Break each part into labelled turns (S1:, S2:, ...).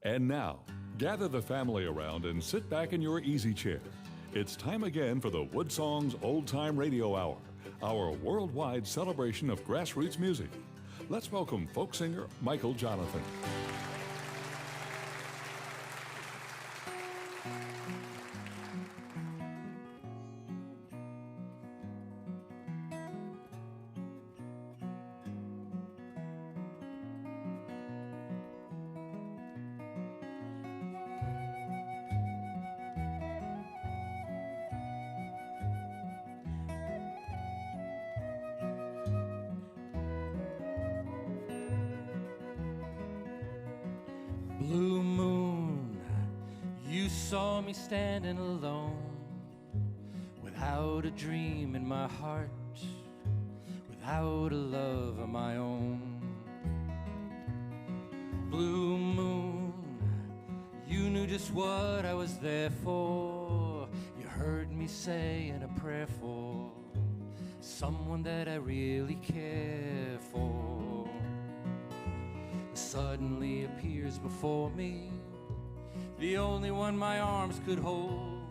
S1: And now, gather the family around and sit back in your easy chair. It's time again for the WoodSongs Old Time Radio Hour, our worldwide celebration of grassroots music. Let's welcome folk singer Michael Jonathan.
S2: Blue moon, you saw me standing alone, without a dream in my heart, without a love of my own. Blue moon, you knew just what I was there for. You heard me saying a prayer for someone that I really care for. Suddenly appears before me, the only one my arms could hold.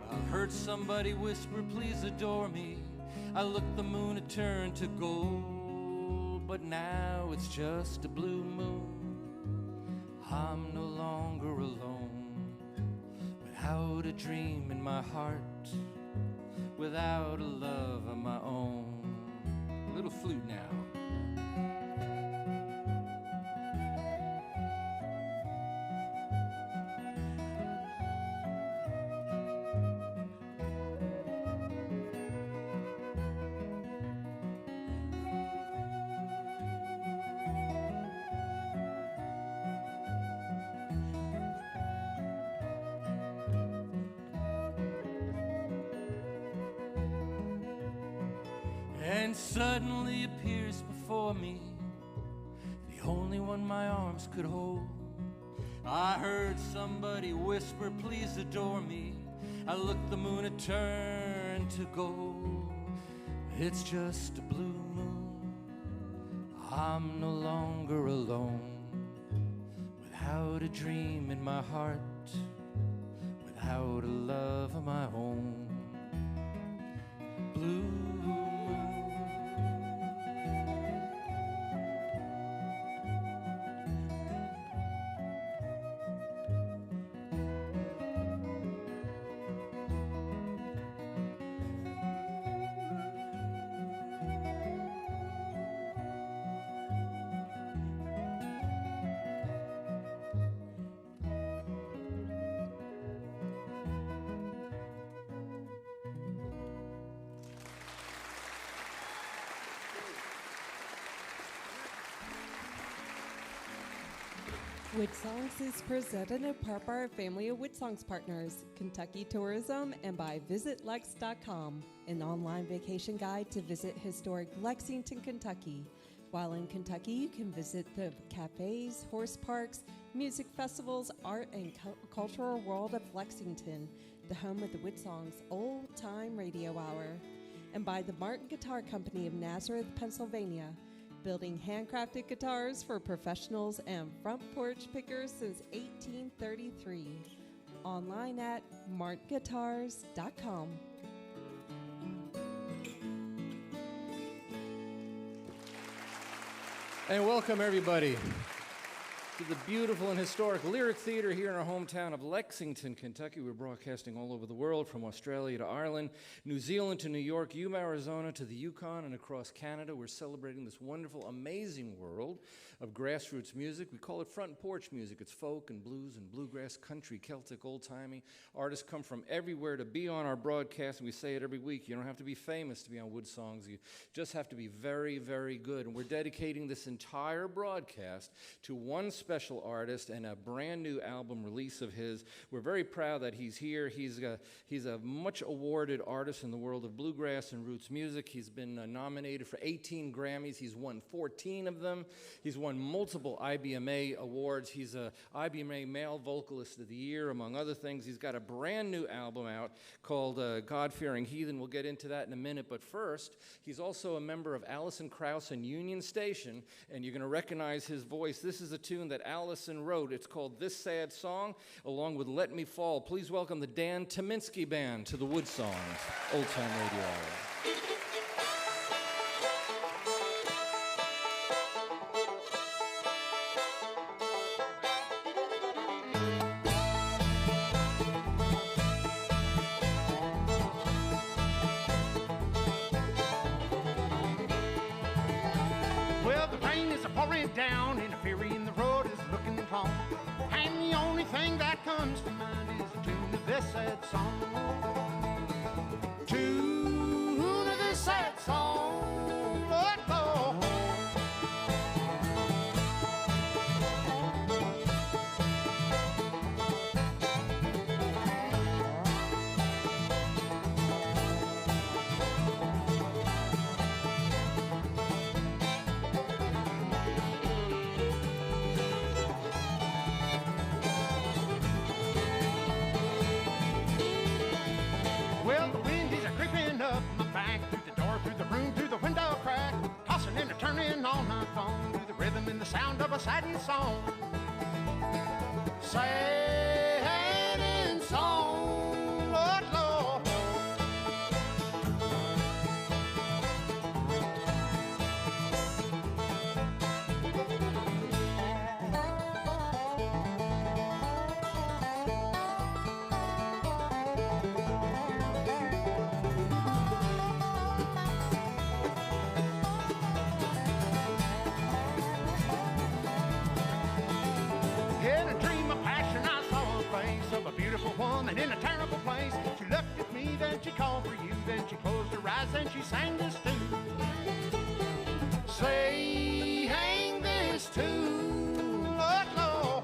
S2: I heard somebody whisper, please adore me. I looked, the moon had turned to gold, but now it's just a blue moon. I'm no longer alone, without a dream in my heart, without a love of my own. A little flute now. And suddenly appears before me, the only one my arms could hold. I heard somebody whisper, please adore me. I looked, the moon had turned to gold. It's just a blue moon. I'm no longer alone, without a dream in my heart, without a love of my own. Blue
S3: WoodSongs is presented in part by our family of WoodSongs partners, Kentucky Tourism, and by VisitLex.com, an online vacation guide to visit historic Lexington, Kentucky. While in Kentucky, you can visit the cafes, horse parks, music festivals, art, and cultural world of Lexington, the home of the WoodSongs Old Time Radio Hour. And by the Martin Guitar Company of Nazareth, Pennsylvania, building handcrafted guitars for professionals and front porch pickers since 1833. Online at martguitars.com.
S2: And welcome everybody to the beautiful and historic Lyric Theater here in our hometown of Lexington, Kentucky. We're broadcasting all over the world, from Australia to Ireland, New Zealand to New York, Yuma, Arizona to the Yukon, and across Canada. We're celebrating this wonderful, amazing world of grassroots music. We call it front porch music. It's folk and blues and bluegrass, country, Celtic, old-timey. Artists come from everywhere to be on our broadcast, and we say it every week. You don't have to be famous to be on WoodSongs. You just have to be very, very good. And we're dedicating this entire broadcast to one special artist and a brand new album release of his. We're very proud that he's here. He's a much awarded artist in the world of bluegrass and roots music. He's been nominated for 18 Grammys. He's won 14 of them. He's won won multiple IBMA awards. He's a IBMA Male Vocalist of the Year, among other things. He's got a brand new album out called God-Fearing Heathen. We'll get into that in a minute. But first, he's also a member of Allison Krauss and Union Station, and you're going to recognize his voice. This is a tune that Allison wrote. It's called This Sad Song, along with Let Me Fall. Please welcome the Dan TYMINSKI Band to the WoodSongs Old Time Radio Hour.
S4: Down and a ferry in the road is looking calm, and the only thing that comes to mind is the tune of this sad song. Tune of this sad song, Lord, Lord. On my phone to the rhythm and the sound of a satin song. Satin song, Lord, Lord. Woman in a terrible place. She looked at me, then she called for you, then she closed her eyes, then she sang this tune. Sang this tune, Lord, Lord.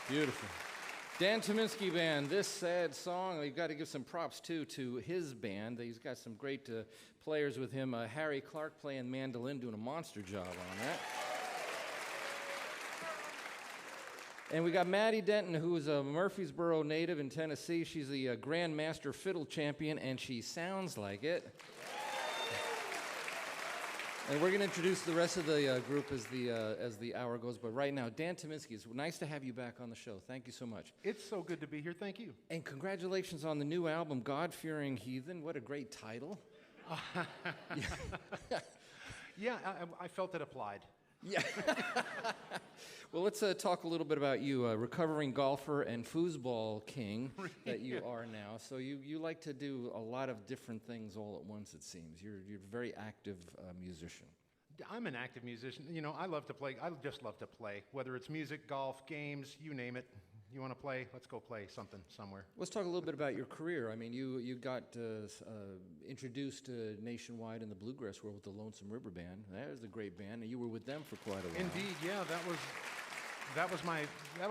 S2: Beautiful. Dan TYMINSKI Band, this sad song, we've got to give some props, too, to his band. He's got some great players with him. Harry Clark playing mandolin, doing a monster job on that. And we got Maddie Denton, who is a Murfreesboro native in Tennessee. She's the Grandmaster Fiddle Champion, and she sounds like it. And we're going to introduce the rest of the group as the hour goes. But right now, Dan TYMINSKI, it's nice to have you back on the show. Thank you so much.
S5: It's so good to be here. Thank you.
S2: And congratulations on the new album, God-Fearing Heathen. What a great title.
S5: Yeah, I felt it applied.
S2: Yeah. Well, let's talk a little bit about you, recovering golfer and foosball king that you are now. So you like to do a lot of different things all at once, it seems. You're a very active musician.
S5: I'm an active musician. You know, I love to play. I just love to play, whether it's music, golf, games, you name it. You want to play? Let's go play something somewhere.
S2: Let's talk a little bit about your career. I mean, you got introduced nationwide in the bluegrass world with the Lonesome River Band. That was a great band, and you were with them for quite a while.
S5: Indeed, yeah, that was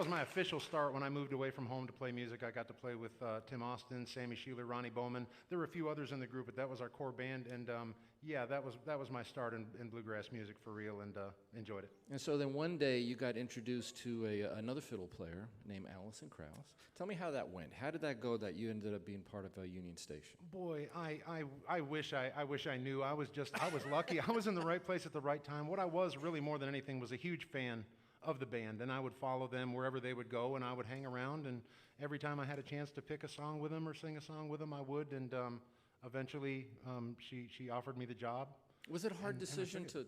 S5: my official start when I moved away from home to play music. I got to play with Tim Austin, Sammy Schuler, Ronnie Bowman. There were a few others in the group, but that was our core band, and yeah, that was my start in bluegrass music for real, and enjoyed it.
S2: And so then one day you got introduced to another fiddle player named Allison Krauss. Tell me how that went. How did that go that you ended up being part of a Union Station?
S5: Boy, I wish I knew. I was lucky. I was in the right place at the right time. What I was really more than anything was a huge fan of the band, and I would follow them wherever they would go, and I would hang around, and every time I had a chance to pick a song with them or sing a song with them, I would, and eventually she offered me the job.
S2: Was it a hard decision to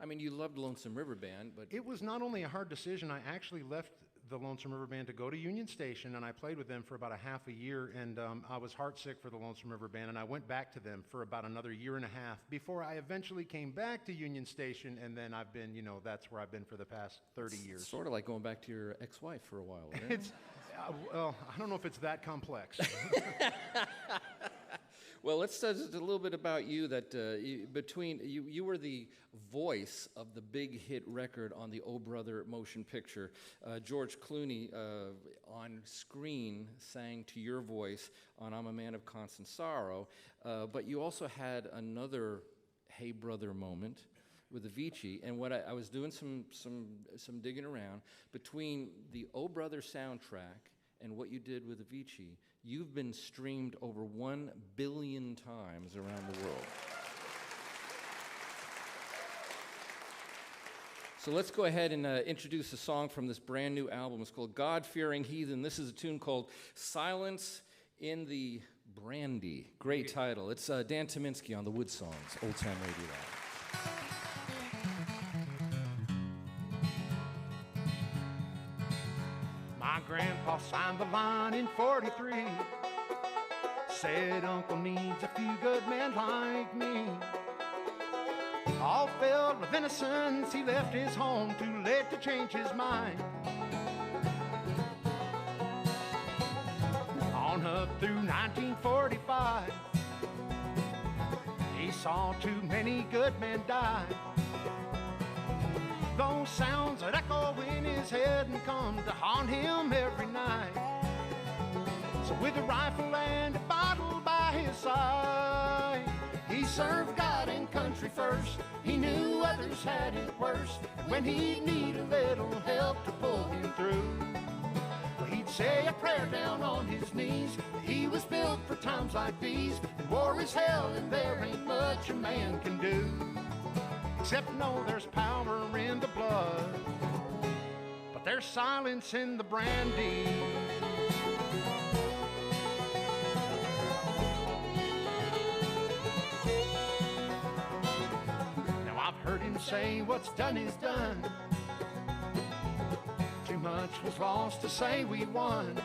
S2: I mean, you loved Lonesome River Band, but...
S5: It was not only a hard decision, I actually left the Lonesome River Band to go to Union Station, and I played with them for about a half a year, and I was heartsick for the Lonesome River Band, and I went back to them for about another year and a half before I eventually came back to Union Station, and then I've been, that's where I've been for the past 30 years.
S2: Sort of like going back to your ex-wife for a while, right?
S5: It's, well, I don't know if it's that complex.
S2: Well, let's say just a little bit about you. That you were the voice of the big hit record on the Oh Brother motion picture. George Clooney on screen sang to your voice on I'm a Man of Constant Sorrow. But you also had another Hey Brother moment with Avicii. And what I was doing some digging around between the Oh Brother soundtrack and what you did with Avicii. You've been streamed over 1 billion times around the world. So let's go ahead and introduce a song from this brand new album. It's called God-Fearing Heathen. This is a tune called Silence in the Brandy. Great title. It's Dan TYMINSKI on the WoodSongs, Old Time Radio Hour.
S4: My grandpa signed the line in 43. Said Uncle needs a few good men like me. All filled with innocence, he left his home too late to change his mind. On up through 1945, he saw too many good men die. Those sounds that echo in his head and come to haunt him every night. So with a rifle and a bottle by his side, he served God and country first. He knew others had it worse, and when he'd need a little help to pull him through, well, he'd say a prayer down on his knees. He was built for times like these, and war is hell and there ain't much a man can do. Except know there's power in the blood, but there's silence in the brandy. Now I've heard him say what's done is done. Too much was lost to say we won.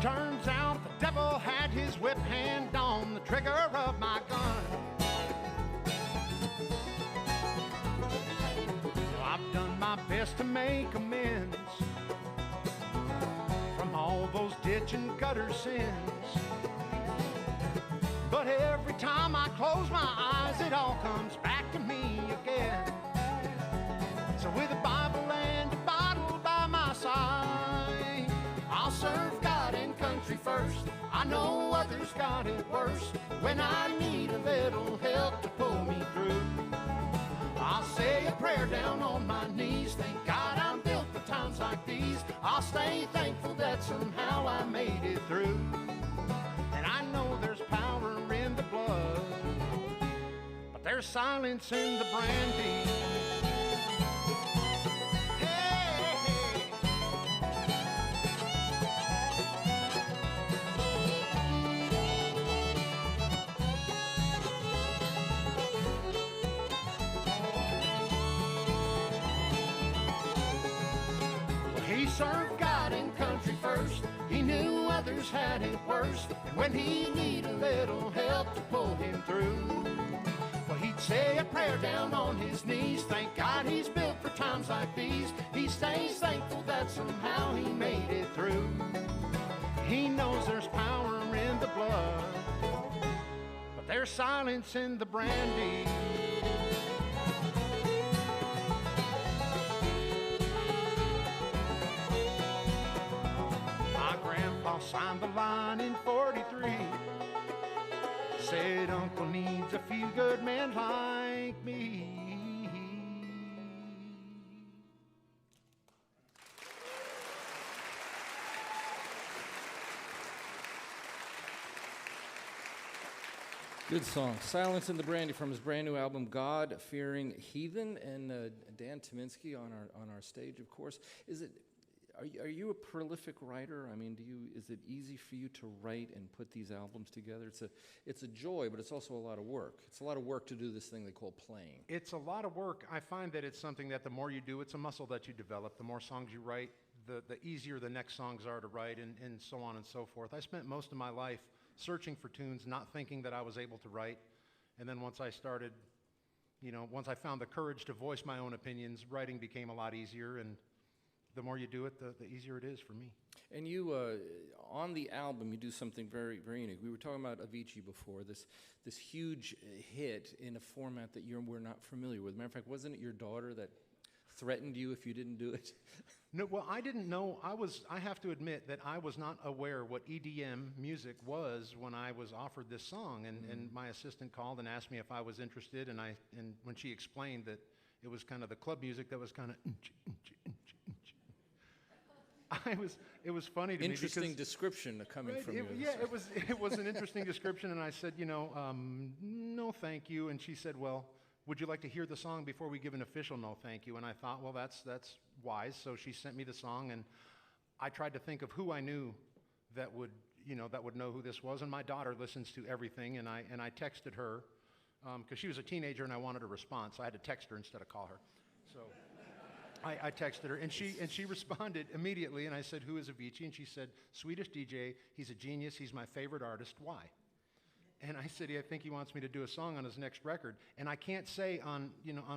S4: Turns out the devil had his whip hand on the trigger of my gun. I've done my best to make amends from all those ditch and gutter sins. But every time I close my eyes, it all comes back to me again. So with a Bible and a bottle by my side, first. I know others got it worse. When I need a little help to pull me through, I'll say a prayer down on my knees. Thank God I'm built for times like these. I'll stay thankful that somehow I made it through. And I know there's power in the blood, but there's silence in the brandy. He served God and country first. He knew others had it worse. And when he needed a little help to pull him through, well, he'd say a prayer down on his knees. Thank God he's built for times like these. He stays thankful that somehow he made it through. He knows there's power in the blood, but there's silence in the brandy. Signed the line in 43. Said Uncle needs a feel-good man like me.
S2: Good song. Silence in the Brandy from his brand new album, God-Fearing Heathen, and Dan TYMINSKI on our stage, of course. Are you a prolific writer? I mean, is it easy for you to write and put these albums together? It's a joy, but it's also a lot of work. It's a lot of work to do this thing they call playing.
S5: It's a lot of work. I find that it's something that the more you do, it's a muscle that you develop. The more songs you write, the easier the next songs are to write, and so on and so forth. I spent most of my life searching for tunes, not thinking that I was able to write. And then once I started, once I found the courage to voice my own opinions, writing became a lot easier, and the more you do it, the easier it is for me.
S2: And you, on the album, you do something very, very unique. We were talking about Avicii before, this huge hit in a format that we're not familiar with. Matter of fact, wasn't it your daughter that threatened you if you didn't do it?
S5: No, well, I didn't know. I have to admit that I was not aware what EDM music was when I was offered this song. And my assistant called and asked me if I was interested, and when she explained that it was kind of the club music that was kind of it was funny to me.
S2: Interesting description coming from you.
S5: Yeah, it was an interesting description, and I said, no, thank you. And she said, well, would you like to hear the song before we give an official no, thank you? And I thought, well, that's wise. So she sent me the song, and I tried to think of who I knew that would know who this was. And my daughter listens to everything, and I texted her because she was a teenager, and I wanted a response. So I had to text her instead of call her. So I texted her, and she responded immediately, and I said, who is Avicii? And she said, Swedish DJ, he's a genius, he's my favorite artist, why? And I said, I think he wants me to do a song on his next record. And I can't say on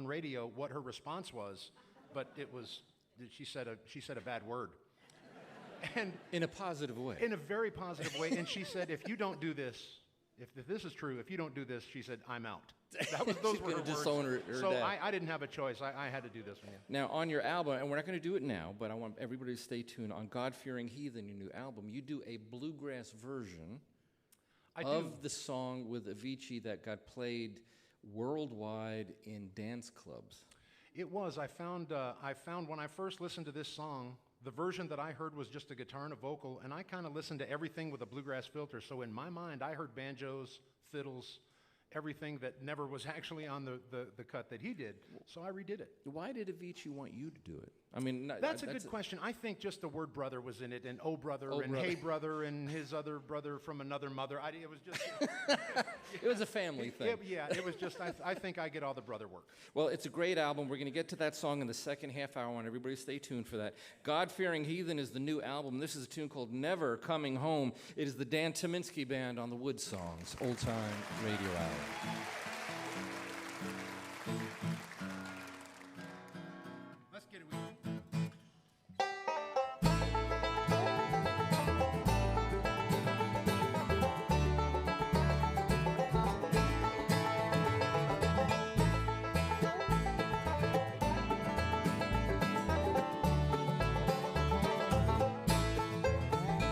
S5: radio what her response was, but she said a bad word. And
S2: in a positive way.
S5: In a very positive way. And she said, if you don't do this, if this is true, if you don't do this, she said, I'm out. Those were her words.
S2: Disown her
S5: so
S2: dad.
S5: I didn't have a choice. I had to do this one. Yeah.
S2: Now, on your album, and we're not going to do it now, but I want everybody to stay tuned. On God-Fearing Heathen, your new album, you do a bluegrass version of the song with Avicii that got played worldwide in dance clubs.
S5: It was. I found when I first listened to this song, the version that I heard was just a guitar and a vocal, and I kind of listened to everything with a bluegrass filter. So in my mind, I heard banjos, fiddles, everything that never was actually on the cut that he did. So I redid it.
S2: Why did Avicii want you to do it? I mean,
S5: that's a good question. I think just the word brother was in it, and oh brother, and hey brother, and his other brother from another mother. It was just...
S2: It was a family thing.
S5: It was just, I think I get all the brother work.
S2: Well, it's a great album. We're going to get to that song in the second half hour. I want everybody to stay tuned for that. God-Fearing Heathen is the new album. This is a tune called Never Coming Home. It is the Dan TYMINSKI Band on the WoodSongs Old Time Radio Hour.
S5: Let's get it with you.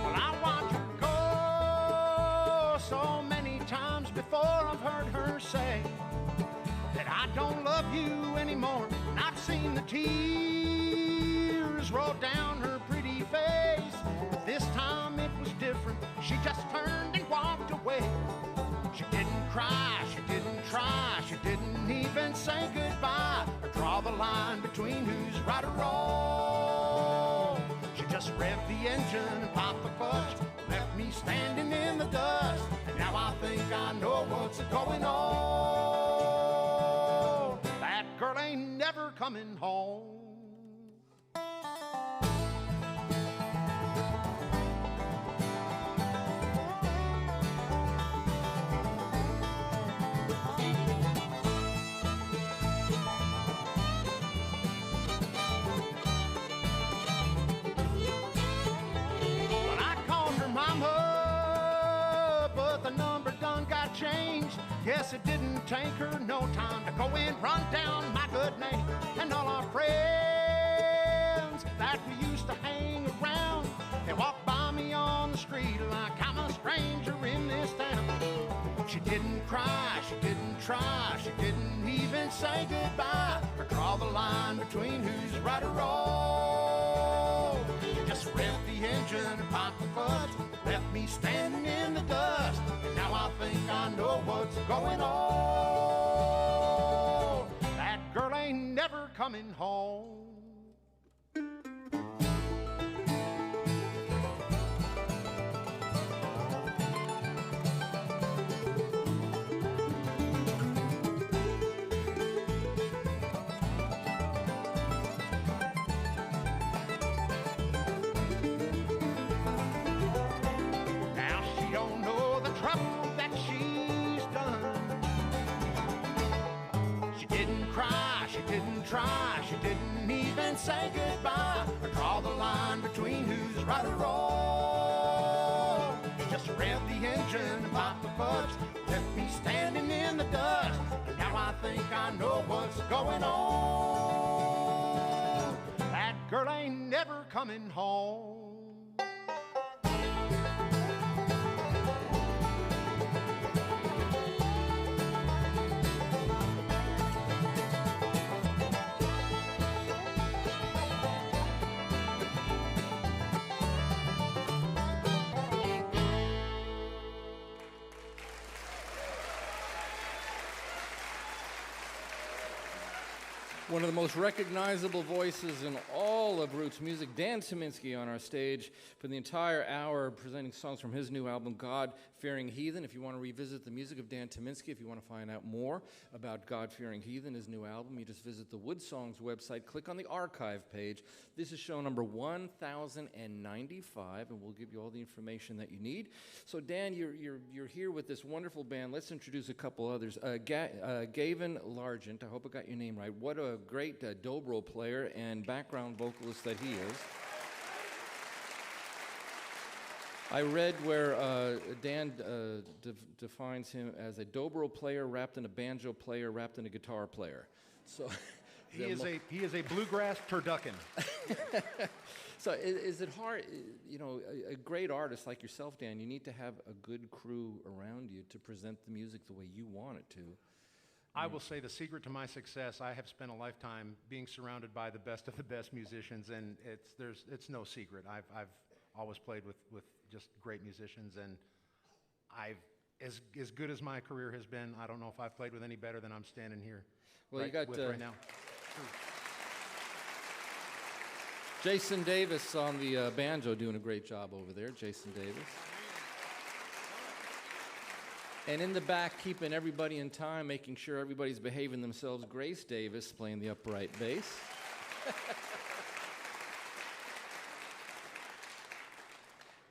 S5: Well, I want you to go
S4: before I've heard her say that I don't love you anymore. And I've seen the tears roll down her pretty face. But this time it was different. She just turned and walked away. She didn't cry, she didn't try, she didn't even say goodbye or draw the line between who's right or wrong. She just revved the engine and popped the clutch, left me standing in the dust. And now I think I know what's going on. That girl ain't never coming home. Changed. Guess it didn't take her no time to go and run down my good name. And all our friends that we used to hang around, they walk by me on the street like I'm a stranger in this town. She didn't cry, she didn't try, she didn't even say goodbye or draw the line between who's right or wrong. She just revved the engine and popped the clutch, left me standing in the dust. And now I think I know what's going on. That girl ain't never coming home. Try, she didn't even say goodbye or draw the line between who's right or wrong. She just revved the engine and popped the clutch, left me standing in the dust. And now I think I know what's going on. That girl ain't never coming home.
S2: One of the most recognizable voices in all of Roots music, Dan TYMINSKI, on our stage for the entire hour, presenting songs from his new album, God-Fearing Heathen. If you want to revisit the music of Dan TYMINSKI, if you want to find out more about God-Fearing Heathen, his new album, you just visit the WoodSongs website, click on the archive page. This is show number 1095, and we'll give you all the information that you need. So, Dan, you're here with this wonderful band. Let's introduce a couple others. Gavin Largent, I hope I got your name right. What a great dobro player and background vocalist that he is. I read where Dan defines him as a dobro player wrapped in a banjo player wrapped in a guitar player. So
S5: he is a bluegrass turducken.
S2: So is it hard, you know, a great artist like yourself, Dan, you need to have a good crew around you to present the music the way you want it to.
S5: I will say the secret to my success, I have spent a lifetime being surrounded by the best of the best musicians, and it's no secret. I've always played with just great musicians, and as good as my career has been, I don't know if I've played with any better than I'm standing here right now.
S2: Jason Davis on the banjo doing a great job over there, Jason Davis. And in the back, keeping everybody in time, making sure everybody's behaving themselves, Grace Davis playing the upright bass.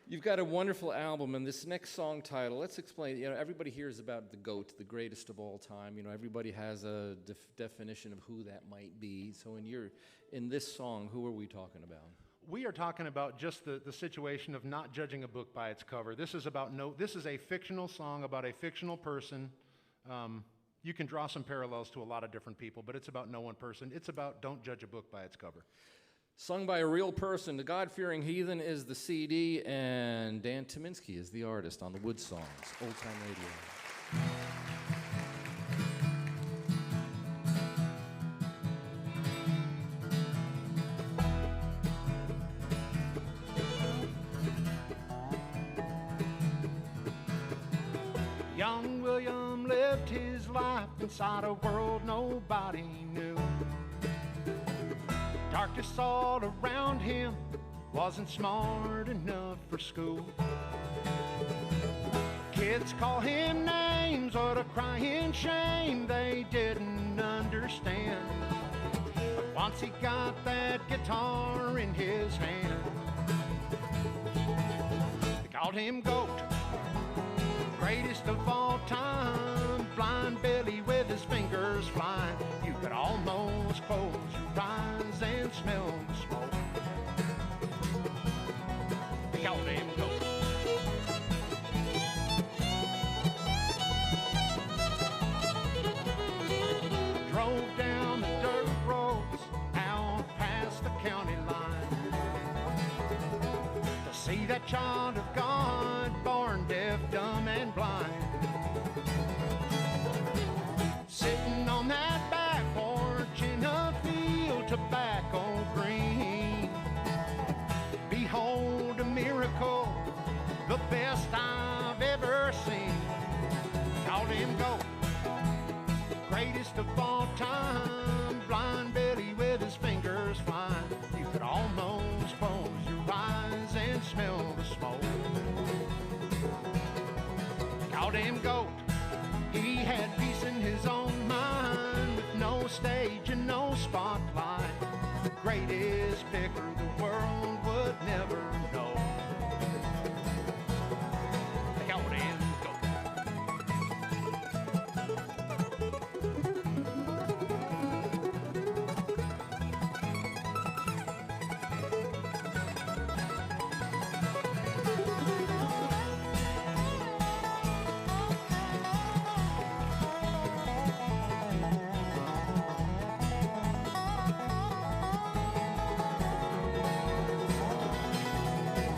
S2: You've got a wonderful album, and this next song title, let's explain. You know, everybody hears about the GOAT, the greatest of all time. You know, everybody has a definition of who that might be. So in this song, who are we talking about?
S5: We are talking about just the situation of not judging a book by its cover. This is a fictional song about a fictional person. You can draw some parallels to a lot of different people, but it's about no one person. It's about don't judge a book by its cover.
S2: Sung by a real person, The God-Fearing Heathen is the CD, and Dan TYMINSKI is the artist on the WoodSongs, Old Time Radio.
S4: Young William lived his life inside a world nobody knew. Darkness all around him, wasn't smart enough for school. Kids call him names, what a crying shame they didn't understand. But once he got that guitar in his hand, they called him Goat, greatest of all time. Blind Billy with his fingers flying, you could almost close your eyes and smell the smoke. They called him Goat. Drove down the dirt roads out past the county line to see that child of God born deaf, dumb, and blind. Sitting on that back porch in a field tobacco green. Behold a miracle, the best I've ever seen. Called him Goat, greatest of all time. Blind Billy with his fingers flying, you could almost close your eyes and smell the smoke. Called him Goat, he had peace in his own mind, with no stage and no spotlight. The greatest picker the world would never know. They called him Goat.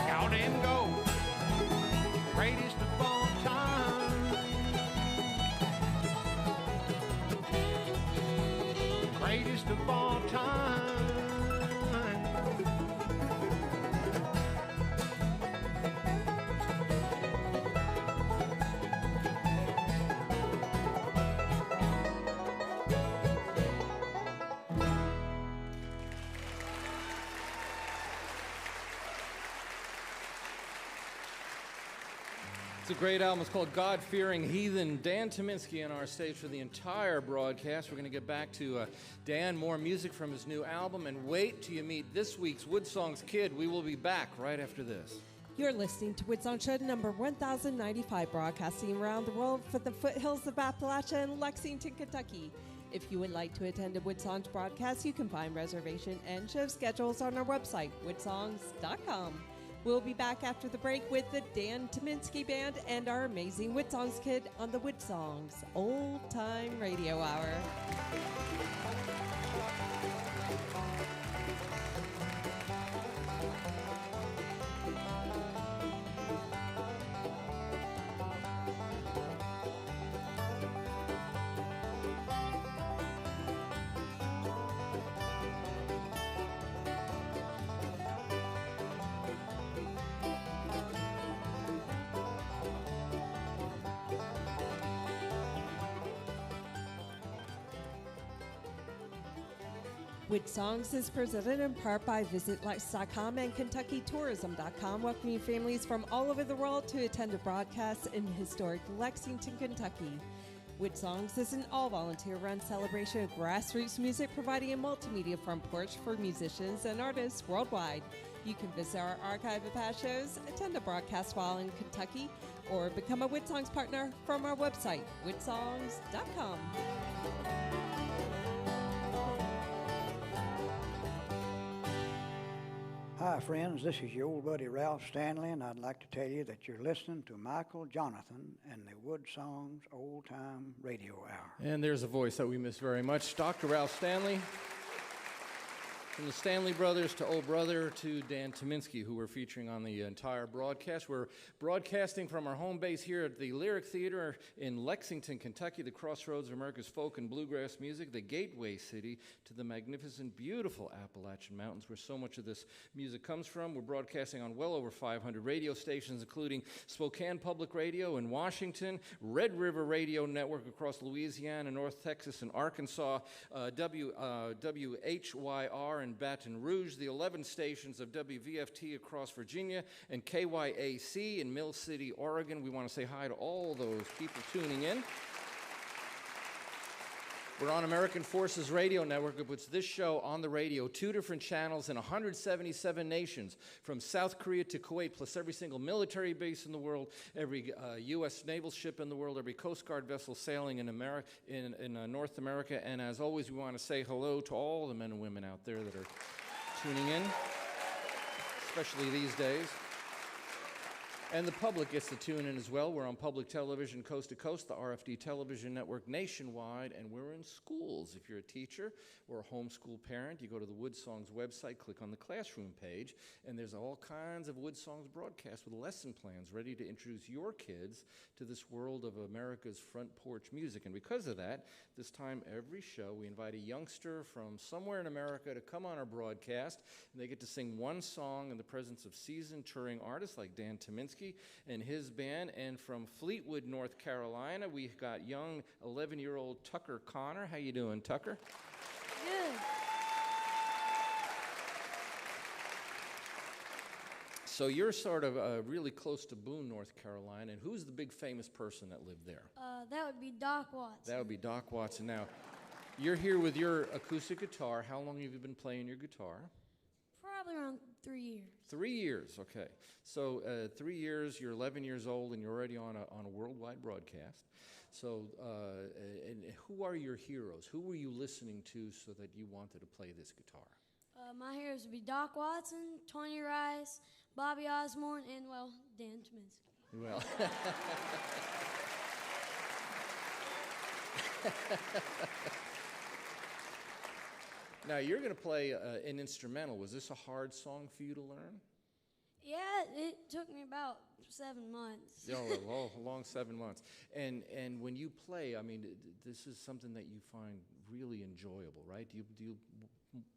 S4: Called him Goat, greatest of all time. Greatest of all time.
S2: It's a great album. It's called God-Fearing Heathen. Dan TYMINSKI on our stage for the entire broadcast. We're going to get back to Dan, more music from his new album, and wait till you meet this week's WoodSongs kid. We will be back right after this.
S3: You're listening to WoodSongs Show number 1095, broadcasting around the world for the foothills of Appalachia and Lexington, Kentucky. If you would like to attend a WoodSongs broadcast, you can find reservation and show schedules on our website, woodsongs.com. We'll be back after the break with the Dan TYMINSKI Band and our amazing WoodSongs kid on the WoodSongs Old Time Radio Hour. WoodSongs is presented in part by VisitLex.com and KentuckyTourism.com, welcoming families from all over the world to attend a broadcast in historic Lexington, Kentucky. WoodSongs is an all-volunteer run celebration of grassroots music, providing a multimedia front porch for musicians and artists worldwide. You can visit our archive of past shows, attend a broadcast while in Kentucky, or become a WoodSongs partner from our website, woodsongs.com.
S6: Hi, friends. This is your old buddy Ralph Stanley, and I'd like to tell you that you're listening to Michael Jonathan and the WoodSongs Old Time Radio Hour.
S2: And there's a voice that we miss very much, Dr. Ralph Stanley. From the Stanley Brothers to Old Brother to Dan TYMINSKI, who we're featuring on the entire broadcast. We're broadcasting from our home base here at the Lyric Theater in Lexington, Kentucky, the crossroads of America's folk and bluegrass music, the gateway city to the magnificent, beautiful Appalachian Mountains, where so much of this music comes from. We're broadcasting on well over 500 radio stations, including Spokane Public Radio in Washington, Red River Radio Network across Louisiana, North Texas, and Arkansas, WHYR in Baton Rouge, the 11 stations of WVFT across Virginia, and KYAC in Mill City, Oregon. We want to say hi to all those people tuning in. We're on American Forces Radio Network. It puts this show on the radio, 2 different channels in 177 nations, from South Korea to Kuwait, plus every single military base in the world, every U.S. naval ship in the world, every Coast Guard vessel sailing in North America. And as always, we want to say hello to all the men and women out there that are tuning in, especially these days. And the public gets to tune in as well. We're on public television coast to coast, the RFD television network nationwide, and we're in schools. If you're a teacher or a homeschool parent, you go to the WoodSongs website, click on the classroom page, and there's all kinds of WoodSongs broadcasts with lesson plans ready to introduce your kids to this world of America's front porch music. And because of that, this time every show we invite a youngster from somewhere in America to come on our broadcast, and they get to sing one song in the presence of seasoned touring artists like Dan TYMINSKI and his band. And from Fleetwood, North Carolina, we've got young 11-year-old Tucker Connor. How you doing, Tucker?
S7: Good.
S2: So you're sort of really close to Boone, North Carolina, and who's the big famous person that lived there?
S7: That would be Doc Watson.
S2: That would be Doc Watson. Now, you're here with your acoustic guitar. How long have you been playing your guitar?
S7: Probably around 3 years.
S2: 3 years, okay. So 3 years, you're 11 years old, and you're already on a worldwide broadcast. So and who are your heroes? Who were you listening to so that you wanted to play this guitar?
S7: My heroes would be Doc Watson, Tony Rice, Bobby Osborne, and, well, Dan TYMINSKI.
S2: Well, now you're going to play an instrumental. Was this a hard song for you to learn?
S7: Yeah, it took me about 7 months.
S2: Oh, a long 7 months. And when you play, I mean, this is something that you find really enjoyable, right? Do you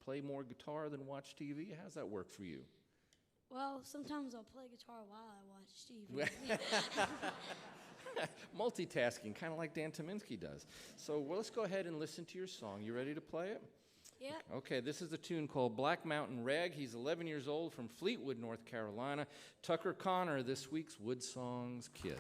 S2: play more guitar than watch TV? How's that work for you?
S7: Well, sometimes I'll play guitar while I watch TV.
S2: Multitasking, kind of like Dan TYMINSKI does. So well, let's go ahead and listen to your song. You ready to play it?
S7: Yeah.
S2: Okay, this is a tune called Black Mountain Rag. He's 11 years old from Fleetwood, North Carolina. Tucker Connor, this week's WoodSongs kid.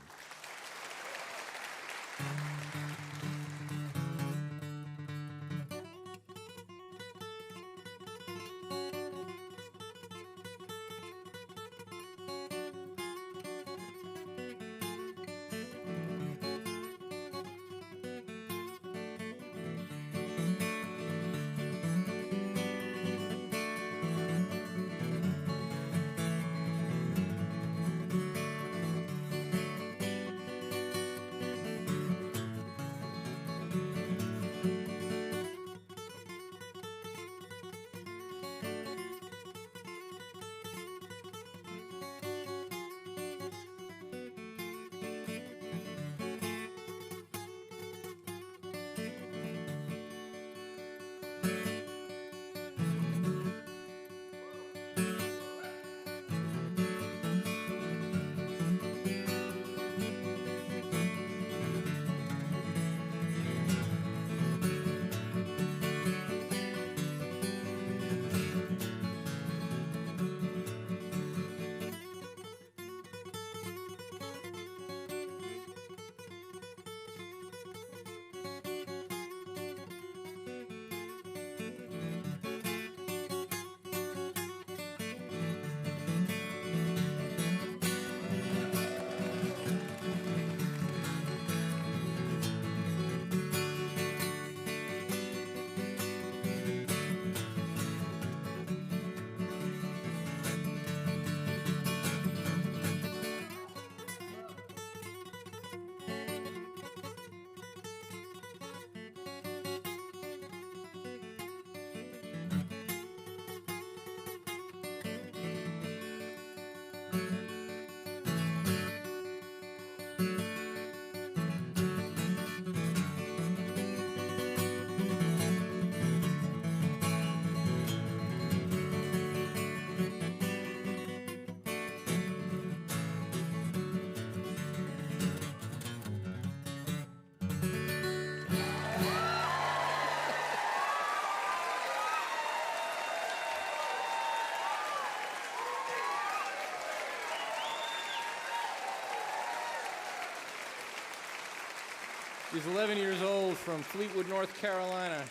S2: He's 11 years old from Fleetwood, North Carolina.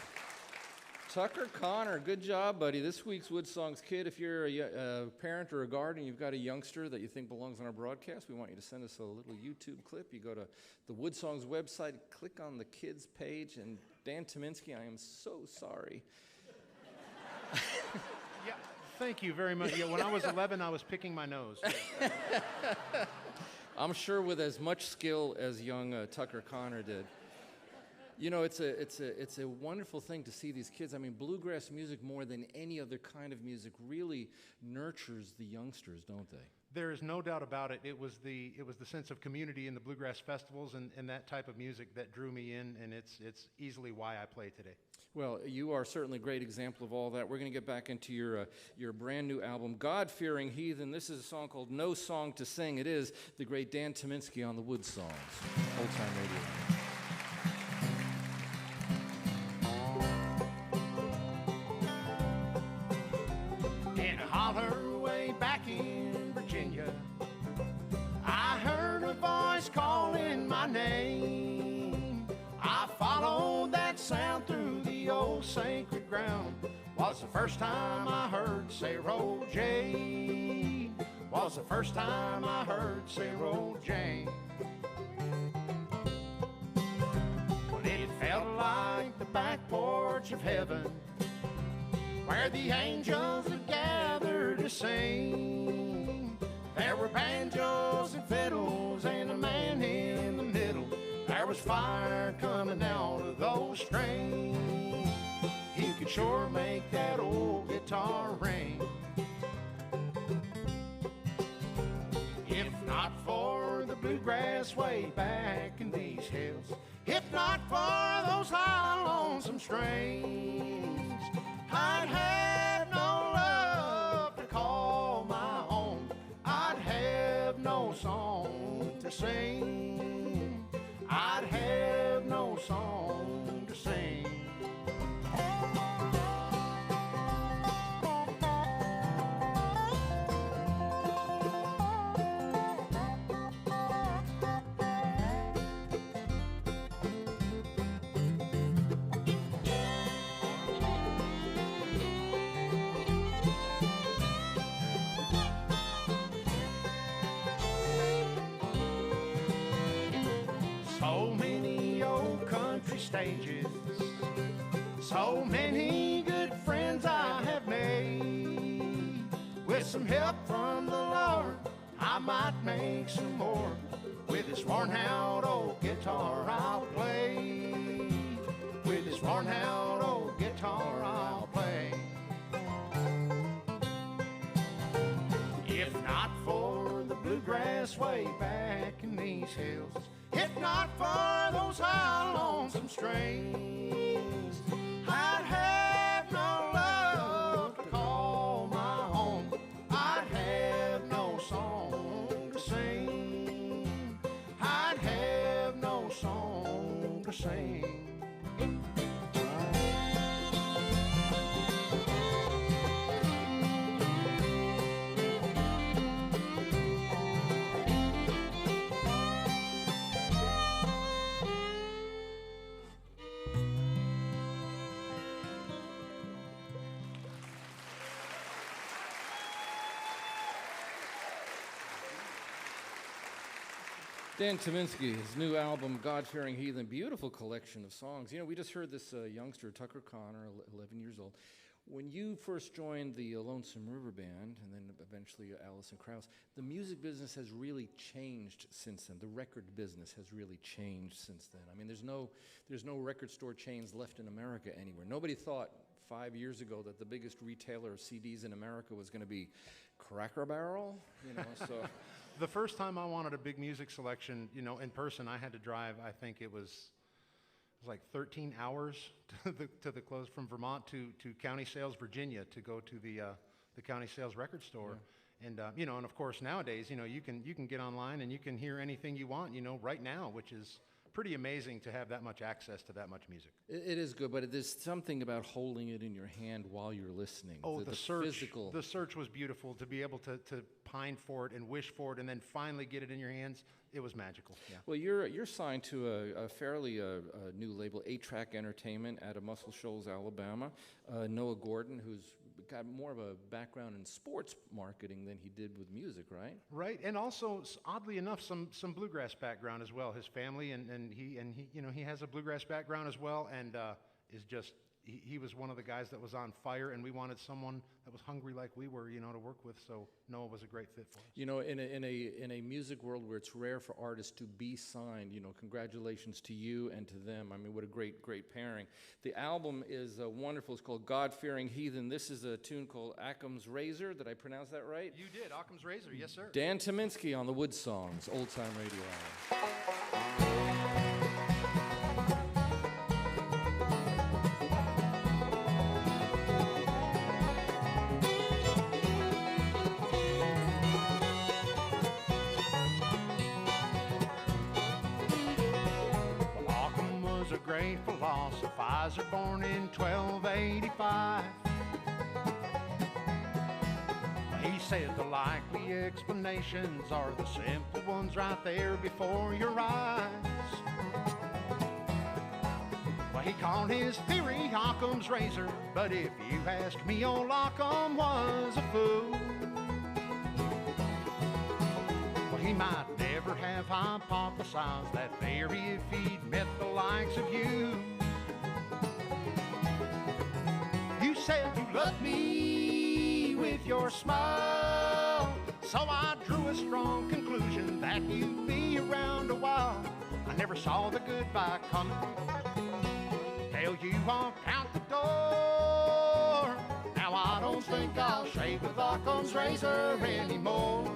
S2: Tucker Connor, good job, buddy. This week's WoodSongs Kid, if you're a parent or a guardian, you've got a youngster that you think belongs on our broadcast, we want you to send us a little YouTube clip. You go to the WoodSongs website, click on the kids page, and Dan Tyminski, I am so sorry.
S5: Yeah, thank you very much. Yeah, when I was 11, I was picking my nose.
S2: I'm sure with as much skill as young Tucker Connor did. You know, it's a wonderful thing to see these kids. I mean, bluegrass music, more than any other kind of music, really nurtures the youngsters, don't they?
S5: There is no doubt about it. It was the sense of community in the bluegrass festivals and that type of music that drew me in, and it's easily why I play today.
S2: Well, you are certainly a great example of all that. We're going to get back into your brand new album, God-Fearing Heathen. This is a song called No Song to Sing. It is the great Dan Tyminski on the WoodSongs, Old Time Radio.
S4: Holler way back in Virginia, I heard a voice calling my name. I followed that sound through the old sacred ground. Was the first time I heard Sarah Jane. Was the first time I heard Sarah Jane. Well, it felt like the back porch of heaven, where the angels had gathered to sing. There were banjos and fiddles and a man in the middle. There was fire coming out of those strings. He could sure make that old guitar ring. If not for the bluegrass way back in these hills, if not for those high lonesome strings, I'd have no love to call my own. I'd have no song to sing. I'd have no song to sing. So many old country stages, so many good friends I have made. With some help from the Lord, I might make some more. With this worn out old guitar I'll play. With this worn out old guitar I'll play. If not for the bluegrass way back in these hills, if not for those high lonesome strings, I'd have no love to call my home. I'd have no song to sing. I'd have no song to sing.
S2: Dan Tyminski, his new album, God-Fearing Heathen, beautiful collection of songs. You know, we just heard this youngster, Tucker Connor, 11 years old. When you first joined the Lonesome River Band, and then eventually Allison Krauss, the music business has really changed since then. The record business has really changed since then. I mean, there's no record store chains left in America anywhere. Nobody thought 5 years ago that the biggest retailer of CDs in America was going to be Cracker Barrel, you know, so...
S5: The first time I wanted a big music selection, you know, in person, I had to drive, I think it was like 13 hours to the close from Vermont to County Sales, Virginia, to go to the County Sales record store. Yeah. And, you know, and of course nowadays, you know, you can get online and you can hear anything you want, you know, right now, which is pretty amazing to have that much access to that much music.
S2: It is good, but there's something about holding it in your hand while you're listening.
S5: Oh, the search.
S2: Physical.
S5: The search was beautiful. To be able to pine for it and wish for it and then finally get it in your hands, it was magical. Yeah.
S2: Well, you're signed to a fairly new label, 8-Track Entertainment, out of Muscle Shoals, Alabama. Noah Gordon, who's got more of a background in sports marketing than he did with music, right?
S5: Right, and also oddly enough, some bluegrass background as well. His family and he he has a bluegrass background as well, and is just. He was one of the guys that was on fire, and we wanted someone that was hungry like we were, to work with. So Noah was a great fit for us.
S2: In a music world where it's rare for artists to be signed, congratulations to you and to them. I mean, what a great pairing. The album is wonderful. It's called God-Fearing Heathen. This is a tune called Occam's Razor. Did I pronounce that right?
S5: You did. Occam's Razor. Yes, sir.
S2: Dan TYMINSKI on the WoodSongs, Old Time Radio Hour.
S5: Great philosophizer born in 1285. He said the likely explanations are the simple ones right there before your eyes. Well, he called his theory Occam's Razor, but if you ask me, old Occam was a fool. He might never have hypothesized that theory if he'd met the likes of you. You said you loved me with your smile, so I drew a strong conclusion that you'd be around a while. I never saw the goodbye coming. Till you walked out the door. Now I don't think I'll shave with Occam's razor anymore.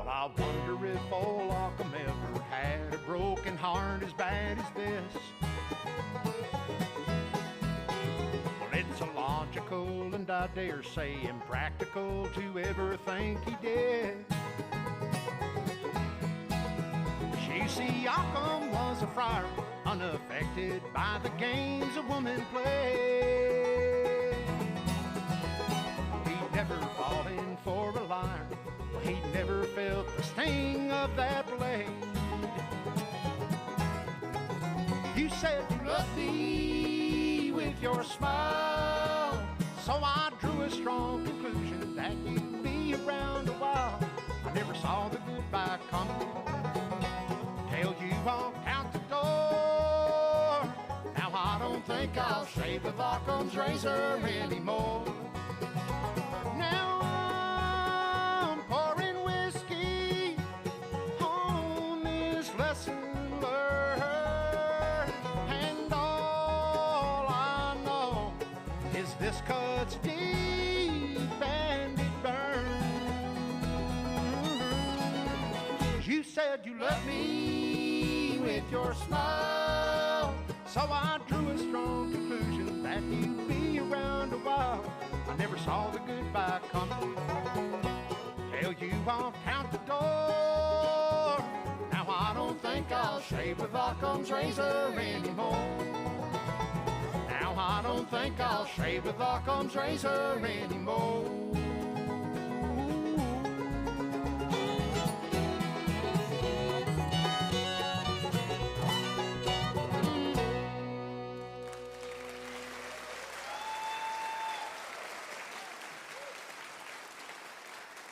S5: I wonder if old Occam ever had a broken heart as bad as this. Well, it's illogical and I dare say impractical to ever think he did. You see, Occam was a friar, unaffected by the games a woman played. He'd never fallen for a liar. He'd never felt the sting of that blade. You said you loved me with your smile, so I drew a strong conclusion that you'd be around a while. I never saw the goodbye coming till you walked out the door. Now I don't think I'll shave with Occam's razor anymore. Now lesson learned, and all I know is this cuts deep and it burns. You said you loved me with your smile, so I drew a strong conclusion that you'd be around a while. I never saw the goodbye coming till you walked out the door. I don't think I'll shave with Occam's razor anymore. Now I don't think I'll shave with Occam's razor anymore.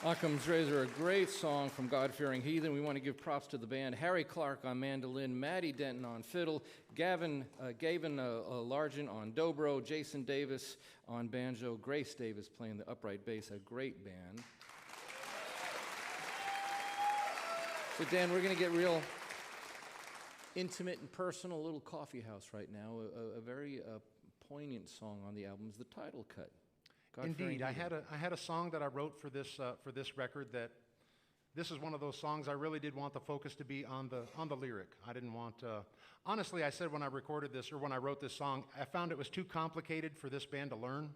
S2: Occam's Razor, a great song from God-Fearing Heathen. We want to give props to the band. Harry Clark on mandolin, Maddie Denton on fiddle, Gavin Largent on dobro, Jason Davis on banjo, Grace Davis playing the upright bass, a great band. So Dan, we're going to get real intimate and personal, a little coffee house right now. A very poignant song on the album is the title cut.
S5: Indeed, I had a song that I wrote for this record. That this is one of those songs I really did want the focus to be on the lyric. I didn't want. Honestly, I said when I recorded this or when I wrote this song, I found it was too complicated for this band to learn.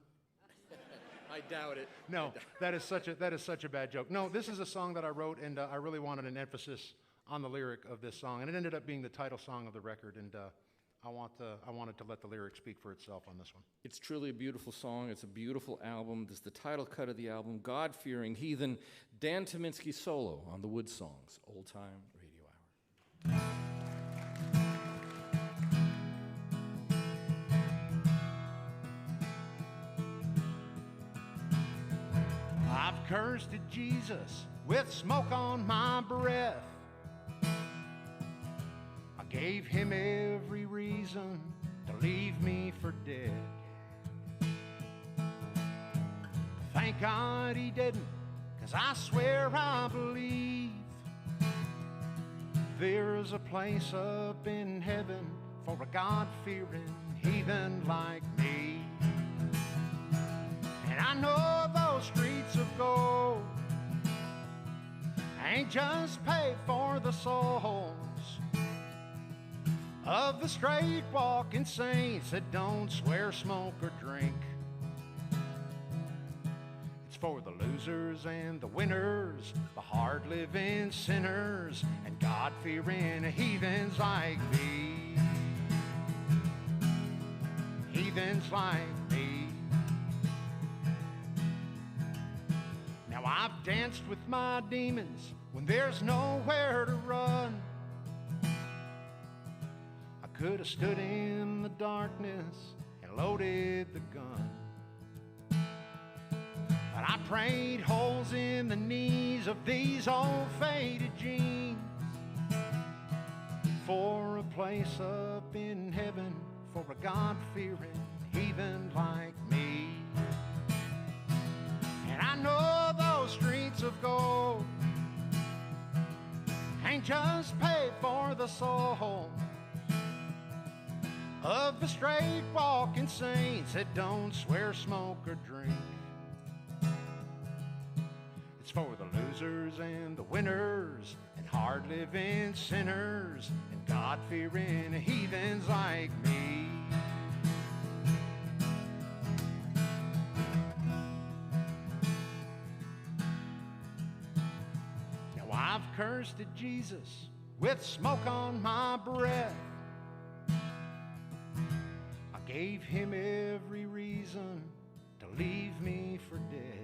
S2: I doubt it.
S5: No, that is such a bad joke. No, this is a song that I wrote, and I really wanted an emphasis on the lyric of this song, and it ended up being the title song of the record, and I wanted to let the lyric speak for itself on this one.
S2: It's truly a beautiful song. It's a beautiful album. This is the title cut of the album, God-Fearing Heathen, Dan TYMINSKI solo on the WoodSongs Old Time Radio Hour.
S5: I've cursed at Jesus with smoke on my breath. I gave him every reason to leave me for dead. Thank God he didn't, 'cause I swear I believe there's a place up in heaven for a God-fearing heathen like me. And I know those streets of gold ain't just paid for the souls of the straight walking saints that don't swear, smoke, or drink. It's for the losers and the winners, the hard-living sinners, and God-fearing heathens like me. Heathens like me. Now I've danced with my demons when there's nowhere to run. I could have stood in the darkness and loaded the gun. But I prayed holes in the knees of these old faded jeans for a place up in heaven for a God-fearing heathen like me. And I know those streets of gold ain't just paid for the souls of the straight walking saints that don't swear, smoke, or drink. It's for the losers and the winners and hard-living sinners and God-fearing heathens like me. Now I've cursed at Jesus with smoke on my breath. I gave him every reason to leave me for dead.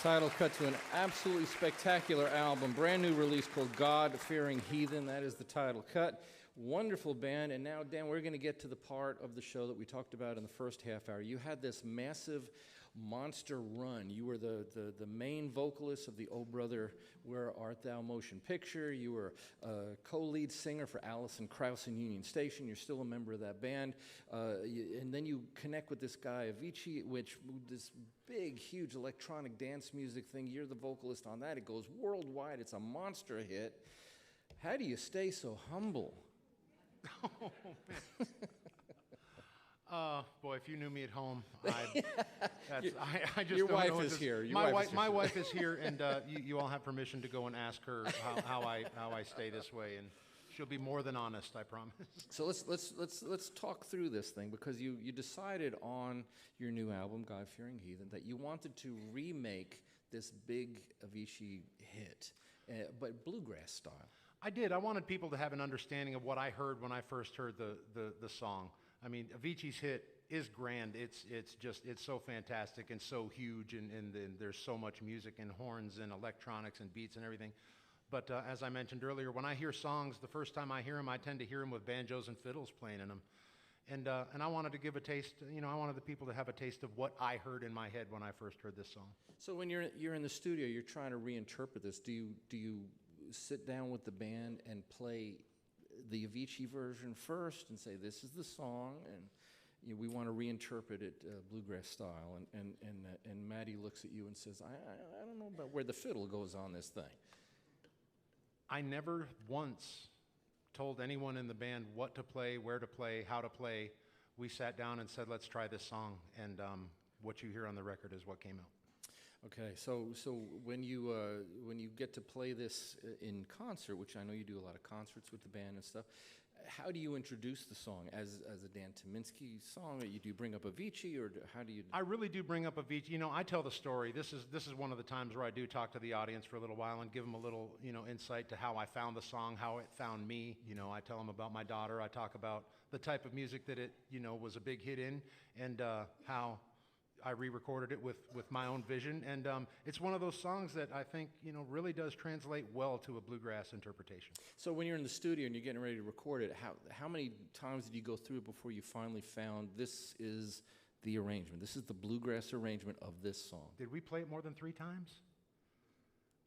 S2: Title cut to an absolutely spectacular album, brand new release called God-Fearing Heathen. That is the title cut. Wonderful band. And now, Dan, we're going to get to the part of the show that we talked about in the first half hour. You had this massive monster run. You were the main vocalist of the Oh Brother, Where Art Thou motion picture. You were a co-lead singer for Alison Krauss and Union Station. You're still a member of that band. And then you connect with this guy, Avicii, which this big, huge electronic dance music thing. You're the vocalist on that. It goes worldwide. It's a monster hit. How do you stay so humble?
S5: Oh, man. Boy, if you knew me at home, I just
S2: your
S5: don't
S2: wife
S5: know
S2: is here.
S5: My wife is here, and you all have permission to go and ask her how I stay this way, and she'll be more than honest, I promise.
S2: So let's talk through this thing, because you decided on your new album, God-Fearing Heathen, that you wanted to remake this big Avicii hit, but bluegrass style.
S5: I did. I wanted people to have an understanding of what I heard when I first heard the song. I mean, Avicii's hit is grand. It's so fantastic and so huge, and there's so much music and horns and electronics and beats and everything. But as I mentioned earlier, when I hear songs, the first time I hear them, I tend to hear them with banjos and fiddles playing in them. And I wanted to give a taste, I wanted the people to have a taste of what I heard in my head when I first heard this song.
S2: So when you're in the studio, you're trying to reinterpret this. Do you sit down with the band and play the Avicii version first and say, this is the song, and we want to reinterpret it bluegrass style, and Maddie looks at you and says, I don't know about where the fiddle goes on this thing.
S5: I never once told anyone in the band what to play, where to play, how to play. We sat down and said, let's try this song, and what you hear on the record is what came out.
S2: Okay, so when you get to play this in concert, which I know you do a lot of concerts with the band and stuff, how do you introduce the song as a Dan Tyminski song? Or do you bring up Avicii, or how do you?
S5: I really do bring up Avicii. You know, I tell the story. This is one of the times where I do talk to the audience for a little while and give them a little, you know, insight to how I found the song, how it found me. You know, I tell them about my daughter. I talk about the type of music that it, you know, was a big hit in, and how I re-recorded it with my own vision. And it's one of those songs that I think, you know, really does translate well to a bluegrass interpretation.
S2: So when you're in the studio and you're getting ready to record it, how many times did you go through it before you finally found this is the arrangement? This is the bluegrass arrangement of this song.
S5: Did we play it more than 3 times?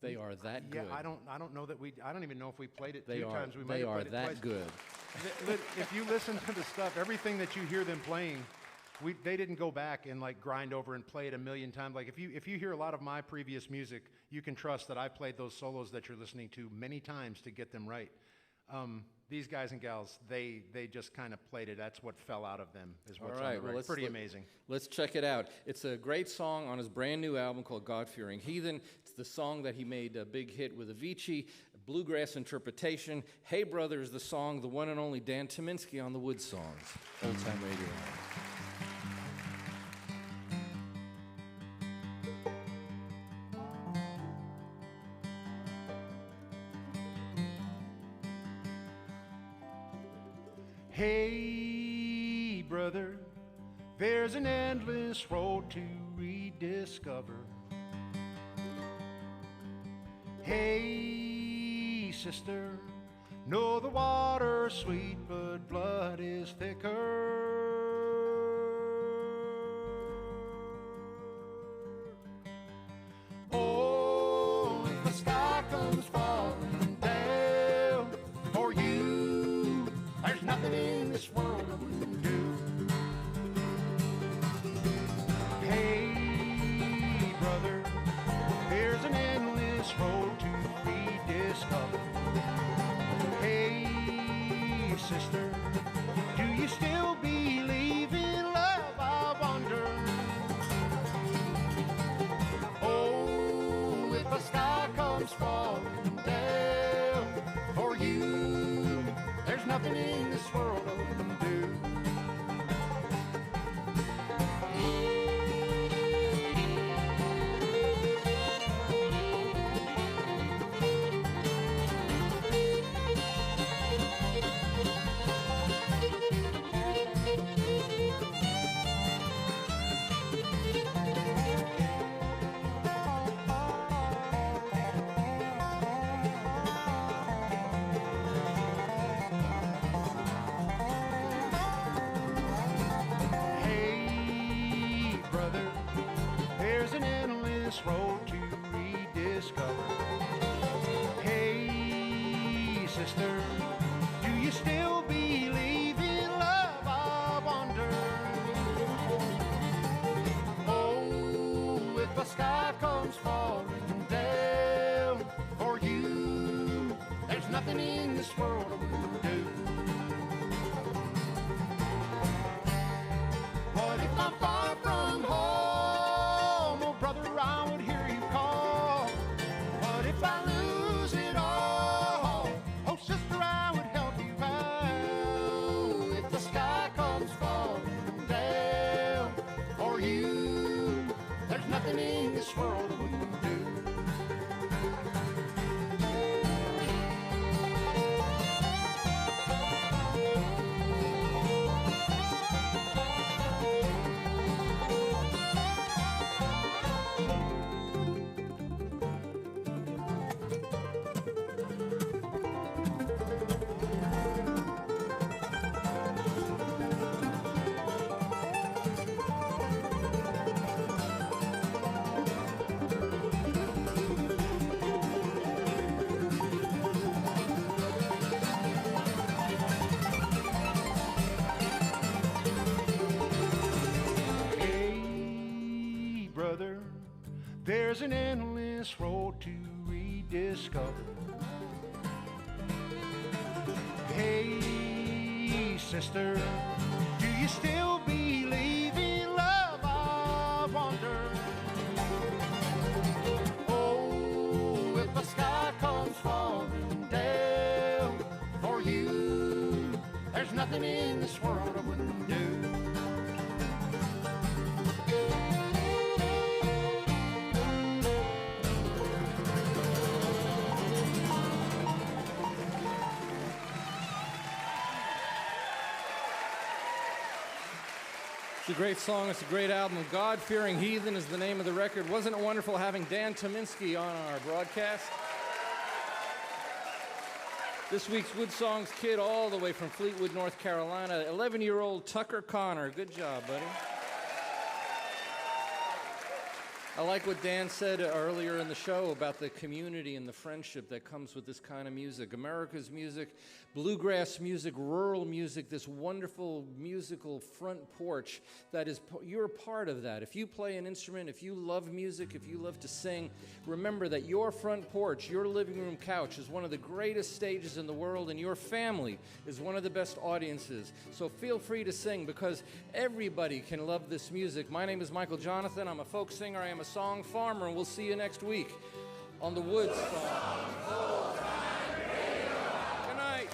S2: They are that good.
S5: Yeah, I don't know that I don't even know if we played it
S2: they
S5: 2
S2: are,
S5: times. We might
S2: They
S5: have
S2: are
S5: played it
S2: that
S5: twice.
S2: good.
S5: If you listen to the stuff, everything that you hear them playing, they didn't go back and like grind over and play it a million times. Like if you hear a lot of my previous music, you can trust that I played those solos that you're listening to many times to get them right. These guys and gals, they just kind of played it. That's what fell out of them, is what's on the record. Pretty amazing.
S2: Let's check it out. It's a great song on his brand new album called God-Fearing Heathen. It's the song that he made a big hit with Avicii, bluegrass interpretation. Hey Brother is the song, the one and only Dan Tyminski on the WoodSongs, Old Time Radio.
S5: Hey, brother, there's an endless road to rediscover. Hey, sister, know the water's sweet, but blood is thicker. Oh, if the sky comes falling down for you, there's nothing in this world I wouldn't do. Hey, brother, there's an endless road to rediscover. Hey, sister, do you still believe in love? I wonder. Oh, if the sky comes falling down for you, there's nothing in this world I wouldn't do. Hey, brother, there's an endless road to rediscover. Hey, sister, do you still believe in love? I wonder. Oh, if the sky comes falling down for you, there's nothing in this world I wouldn't do. But if I'm far from home, oh brother, I would hear you call. But if I lose it all, oh sister, I would help you out. If the sky comes falling down for you, there's nothing in this world I wouldn't do. Hey, brother, there's an endless road to rediscover. Hey, sister, do you still believe in love? I wonder.
S4: this world I wouldn't do.
S2: It's a great song. It's a great album. God-Fearing Heathen is the name of the record. Wasn't it wonderful having Dan TYMINSKI on our broadcast? This week's WoodSongs kid all the way from Fleetwood, North Carolina, 11-year-old Tucker Connor. Good job, buddy. I like what Dan said earlier in the show about the community and the friendship that comes with this kind of music. America's music, bluegrass music, rural music, this wonderful musical front porch that is, you're a part of that. If you play an instrument, if you love music, if you love to sing, remember that your front porch, your living room couch is one of the greatest stages in the world, and your family is one of the best audiences. So feel free to sing, because everybody can love this music. My name is Michael Jonathan. I'm a folk singer. I am a song farmer, and we'll see you next week on the WoodSongs. Good night.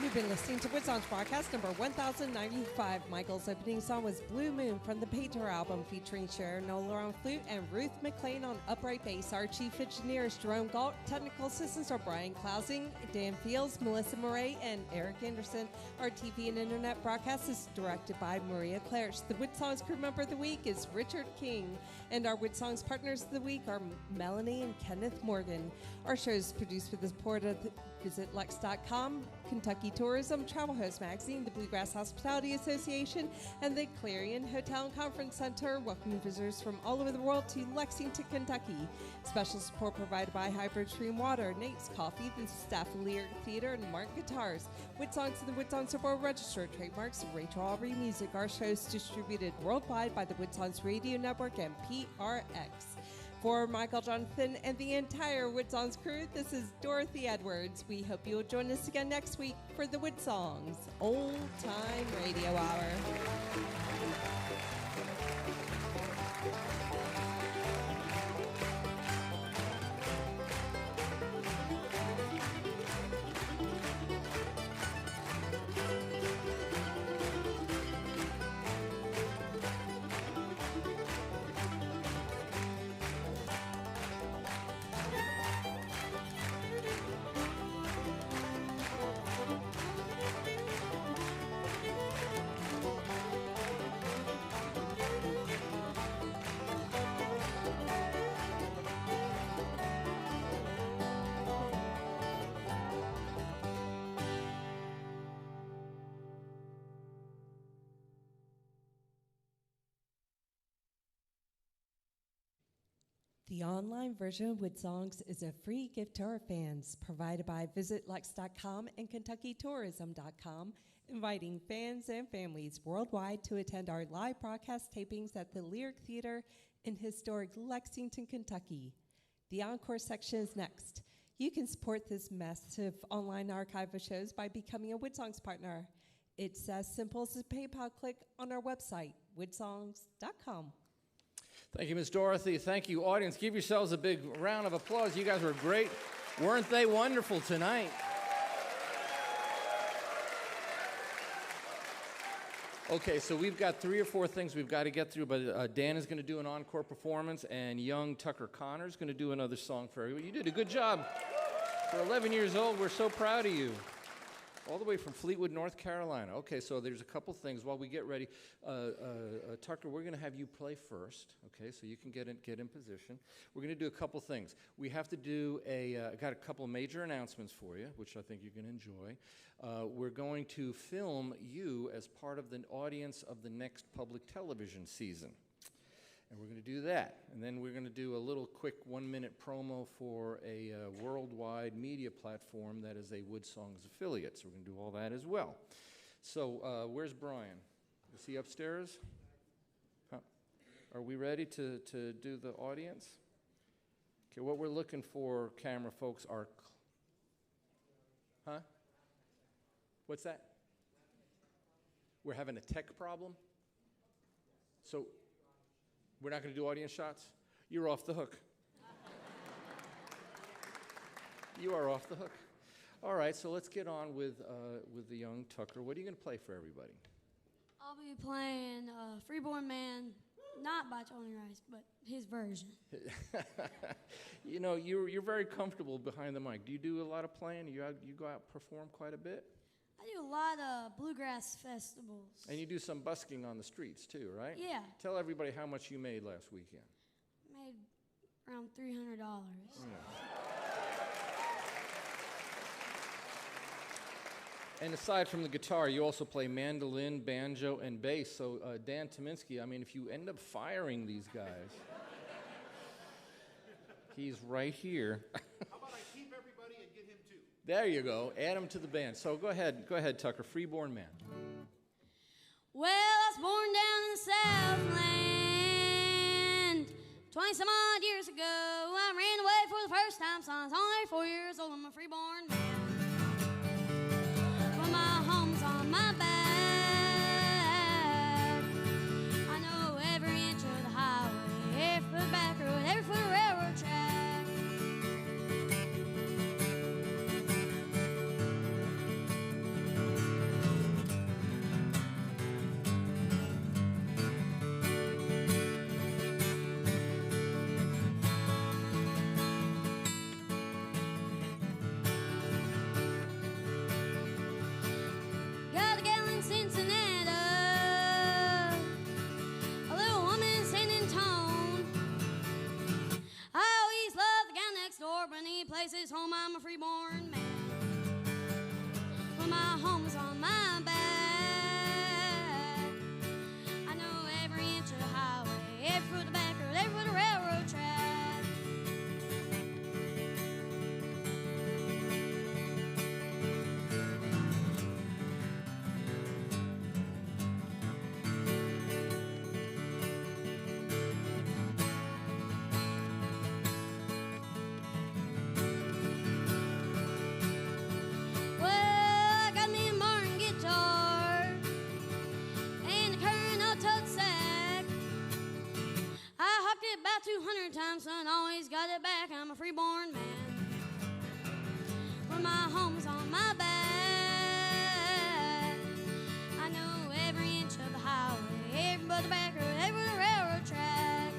S3: You've been listening to WoodSongs broadcast number 1095. Michael's opening song was Blue Moon from the Painter album, featuring Sharon Noller on flute and Ruth McLean on upright bass. Our chief engineer is Jerome Galt. Technical assistants are Brian Klausing, Dan Fields, Melissa Murray, and Eric Anderson. Our TV and internet broadcast is directed by Maria Clarish. The WoodSongs crew member of the week is Richard King. And our WoodSongs partners of the week are Melanie and Kenneth Morgan. Our show is produced with the support of VisitLex.com, Kentucky Tourism, Travel Host Magazine, the Bluegrass Hospitality Association, and the Clarion Hotel and Conference Center, welcoming visitors from all over the world to Lexington, Kentucky. Special support provided by Hybrid Stream Water, Nate's Coffee, the staff of Lyric Theater, and Mark Guitars. WoodSongs and the WoodSongs are both registered trademarks of Rachel Aubrey Music. Our show is distributed worldwide by the WoodSongs Radio Network and PRX. For Michael Jonathan and the entire WoodSongs crew, this is Dorothy Edwards. We hope you'll join us again next week for the WoodSongs Old Time Radio Hour. The online version of WoodSongs is a free gift to our fans, provided by VisitLex.com and KentuckyTourism.com, inviting fans and families worldwide to attend our live broadcast tapings at the Lyric Theater in historic Lexington, Kentucky. The encore section is next. You can support this massive online archive of shows by becoming a WoodSongs partner. It's as simple as a PayPal click on our website, woodsongs.com.
S2: Thank you, Ms. Dorothy. Thank you, audience. Give yourselves a big round of applause. You guys were great. Weren't they wonderful tonight? Okay, so we've got 3 or 4 things we've got to get through, but Dan is going to do an encore performance, and young Tucker Connor is going to do another song for everybody. You did a good job. For 11 years old, we're so proud of you. All the way from Fleetwood, North Carolina. Okay, so there's a couple things while we get ready. Tucker, we're going to have you play first, okay, so you can get in position. We're going to do a couple things. We have to do got a couple major announcements for you, which I think you're going to enjoy. We're going to film you as part of the audience of the next public television season. And we're going to do that. And then we're going to do a little quick 1-minute promo for a worldwide media platform that is a WoodSongs affiliate. So we're going to do all that as well. So where's Brian? Is he upstairs? Huh? Are we ready to do the audience? Okay, what we're looking for, camera folks, are... Huh? What's that? We're having a tech problem? So... we're not going to do audience shots? You're off the hook. You are off the hook. All right, so let's get on with the young Tucker. What are you going to play for everybody?
S7: I'll be playing Freeborn Man, not by Tony Rice, but his version.
S2: You know, you're very comfortable behind the mic. Do you do a lot of playing? You go out and perform quite a bit?
S7: I do a lot of bluegrass festivals.
S2: And you do some busking on the streets too, right?
S7: Yeah.
S2: Tell everybody how much you made last weekend.
S7: Made around $300.
S2: And aside from the guitar, you also play mandolin, banjo, and bass. So Dan TYMINSKI, I mean, if you end up firing these guys, he's right here.
S5: How about I keep everybody and get him too?
S2: There you go. Add him to the band. So go ahead, Tucker. Freeborn Man.
S7: Well, I was born down in the Southland 20-some odd years ago. I ran away for the first time, so I was only 4 years old. I'm a freeborn man. Well, my home's on my back. I know every inch of the highway, every foot back road, every foot of railroad track. Got a gal in Cincinnati, a little woman in San Antone. I always love the guy next door, but when he plays his home, I'm a freeborn man. Well, my home's on my back. I know every inch of the highway, every foot of the back road, every foot of the railroad track. Well, I got me a Martin guitar and a current old tote sack. I hopped it about 200 times, son, always got it back. I'm a freeborn man. Well, my home's on my back. I know every inch of the highway, every foot of the back road, every foot of the railroad track.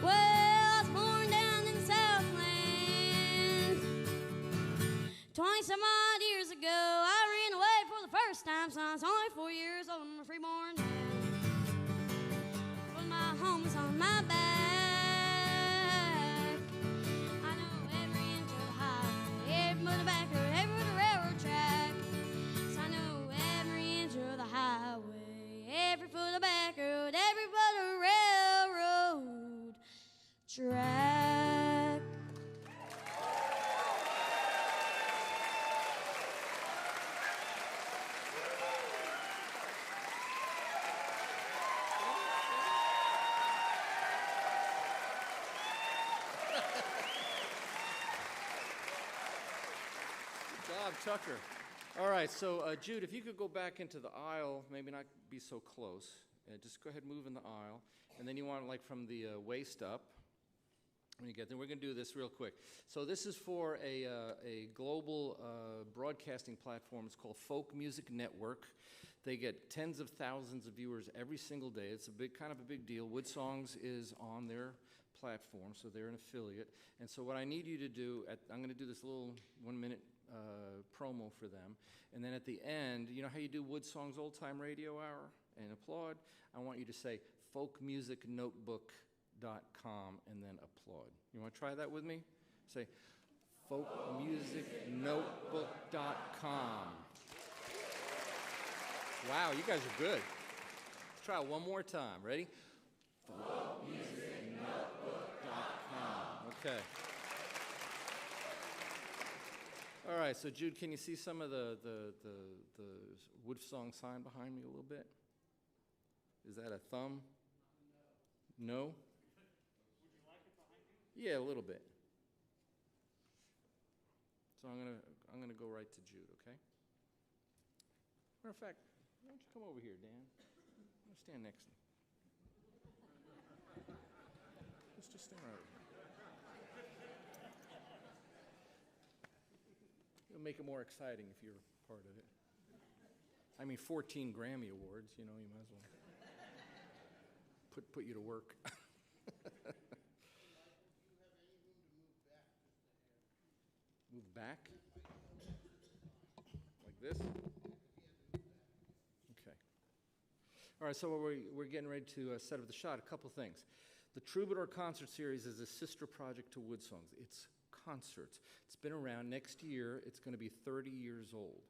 S7: Well, I was born down in the Southland 20-some odd years ago. I ran away for the first time, so I was only 4 years old. I'm a freeborn man. Well, my home's on my back. I know every inch of the highway, every foot of the back road, every foot of the railroad track. So I know every inch of the highway, every foot of the back road, every foot of the railroad track.
S2: Good job, Tucker. All right, so Jude, if you could go back into the aisle, maybe not be so close. Just go ahead and move in the aisle. And then you want like from the waist up. When you get there, we're going to do this real quick. So this is for a global broadcasting platform. It's called Folk Music Network. They get tens of thousands of viewers every single day. It's a kind of a big deal. WoodSongs is on their platform, so they're an affiliate. And so what I need you to do, I'm going to do this little 1-minute promo for them. And then at the end, you know how you do WoodSongs Old Time Radio Hour and applaud? I want you to say folkmusicnotebook.com and then applaud. You want to try that with me? Say folkmusicnotebook.com. Wow, you guys are good. Let's try it one more time. Ready? folkmusicnotebook.com. Okay. All right, so Jude, can you see some of the WoodSong sign behind me a little bit? Is that a thumb? No? Would you like it behind you? Yeah, a little bit. So I'm gonna go right to Jude, okay? Matter of fact, why don't you come over here, Dan? I'm gonna stand next to me. Let's just stand right over here. It'll make it more exciting if you're part of it. I mean, 14 Grammy Awards, you know, you might as well put you to work. Move back? Like this? Okay. All right, so we're getting ready to set up the shot. A couple things. The Troubadour Concert Series is a sister project to WoodSongs. It's concerts. It's been around. Next year, it's going to be 30 years old.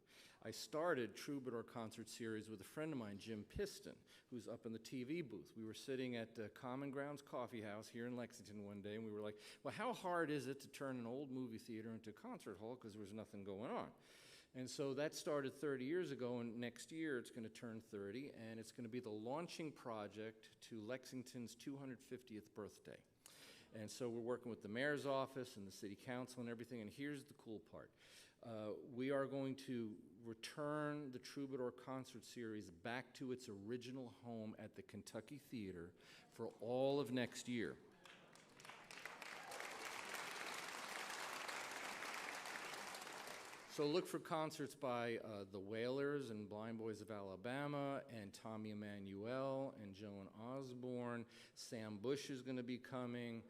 S2: I started Troubadour Concert Series with a friend of mine, Jim Piston, who's up in the TV booth. We were sitting at Common Grounds Coffee House here in Lexington one day, and we were like, well, how hard is it to turn an old movie theater into a concert hall, because there was nothing going on? And so that started 30 years ago, and next year it's going to turn 30, and it's going to be the launching project to Lexington's 250th birthday. And so we're working with the mayor's office and the city council and everything, and here's the cool part. We are going to return the Troubadour Concert Series back to its original home at the Kentucky Theater for all of next year. So look for concerts by the Wailers and Blind Boys of Alabama and Tommy Emmanuel and Joan Osborne. Sam Bush is going to be coming.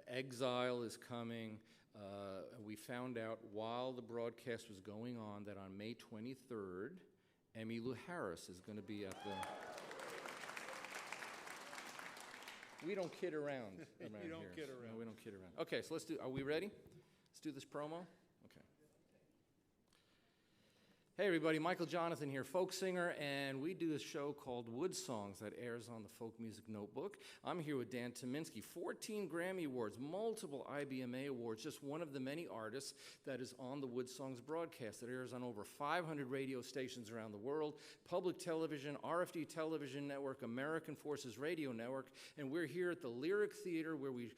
S2: Exile is coming. We found out while the broadcast was going on that on May 23rd, Emmylou Harris is going to be at the... We don't kid around here.
S8: We don't kid around.
S2: No, we don't kid around. Okay, so are we ready? Let's do this promo. Hey everybody, Michael Jonathan here, folk singer, and we do a show called WoodSongs that airs on the Folk Music Notebook. I'm here with Dan TYMINSKI, 14 Grammy Awards, multiple IBMA Awards, just one of the many artists that is on the WoodSongs broadcast. It airs on over 500 radio stations around the world, public television, RFD Television Network, American Forces Radio Network, and we're here at the Lyric Theater where we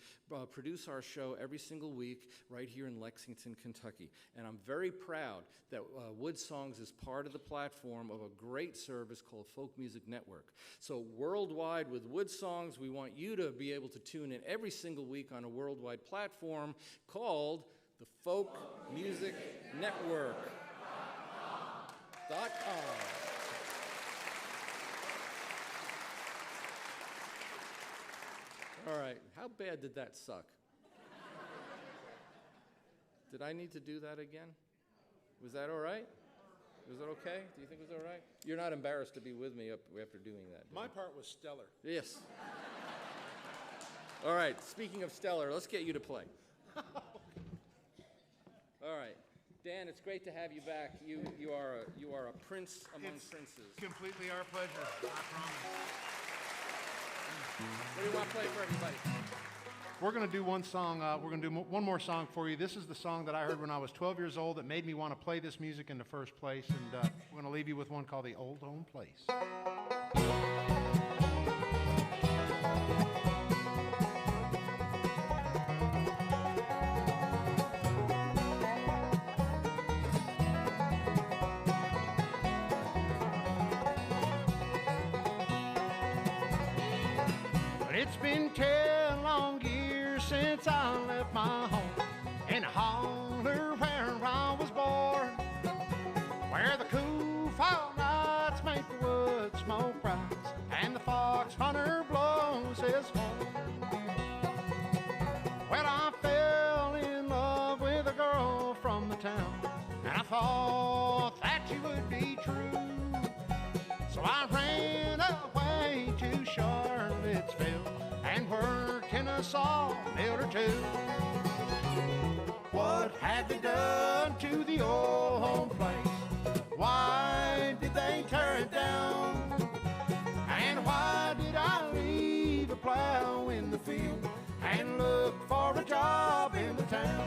S2: produce our show every single week right here in Lexington, Kentucky. And I'm very proud that WoodSongs is part of the platform of a great service called Folk Music Network. So worldwide with WoodSongs, we want you to be able to tune in every single week on a worldwide platform called the Folk Music Network.com. All right, how bad did that suck? Did I need to do that again? Was that all right? Was that okay? Do you think it was all right? You're not embarrassed to be with me after doing that?
S8: My part was stellar.
S2: Yes. All right, speaking of stellar, let's get you to play. All right. Dan, it's great to have you back. You are a prince among princes.
S5: Completely our pleasure, I promise.
S2: What do you want to play for everybody?
S5: We're going to do one song. We're going to do one more song for you. This is the song that I heard when I was 12 years old that made me want to play this music in the first place. And we're going to leave you with one called The Old Home Place. It's been 10 long years since I left my home in a holler where I was born, where the cool fall nights make the wood smoke rise and the fox hunter blows his horn. Well, I fell in love with a girl from the town, and I thought that she would be true, so I ran away to Charlottesville and worked in a sawmill or two. What had they done to the old home place? Why did they tear it down? And why did I leave a plow in the field and look for a job in the town?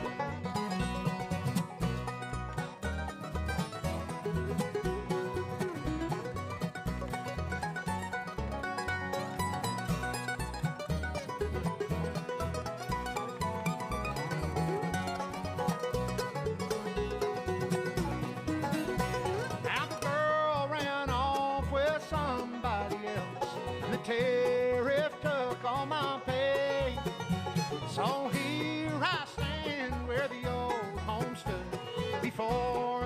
S5: Tariff took all my pay, so here I stand where the old home stood before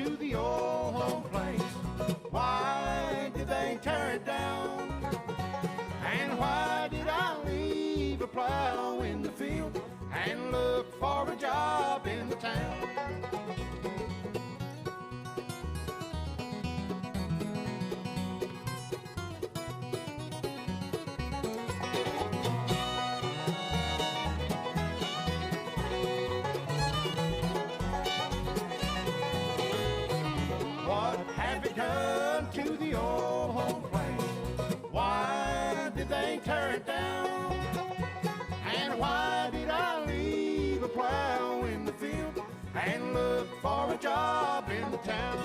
S4: to the old home place? Why did they tear it down? And why did I leave a plow in the field and look for a job in the town? What have you done to the old home place? Why did they tear it down? And why did I leave a plow in the field and look for a job in the town?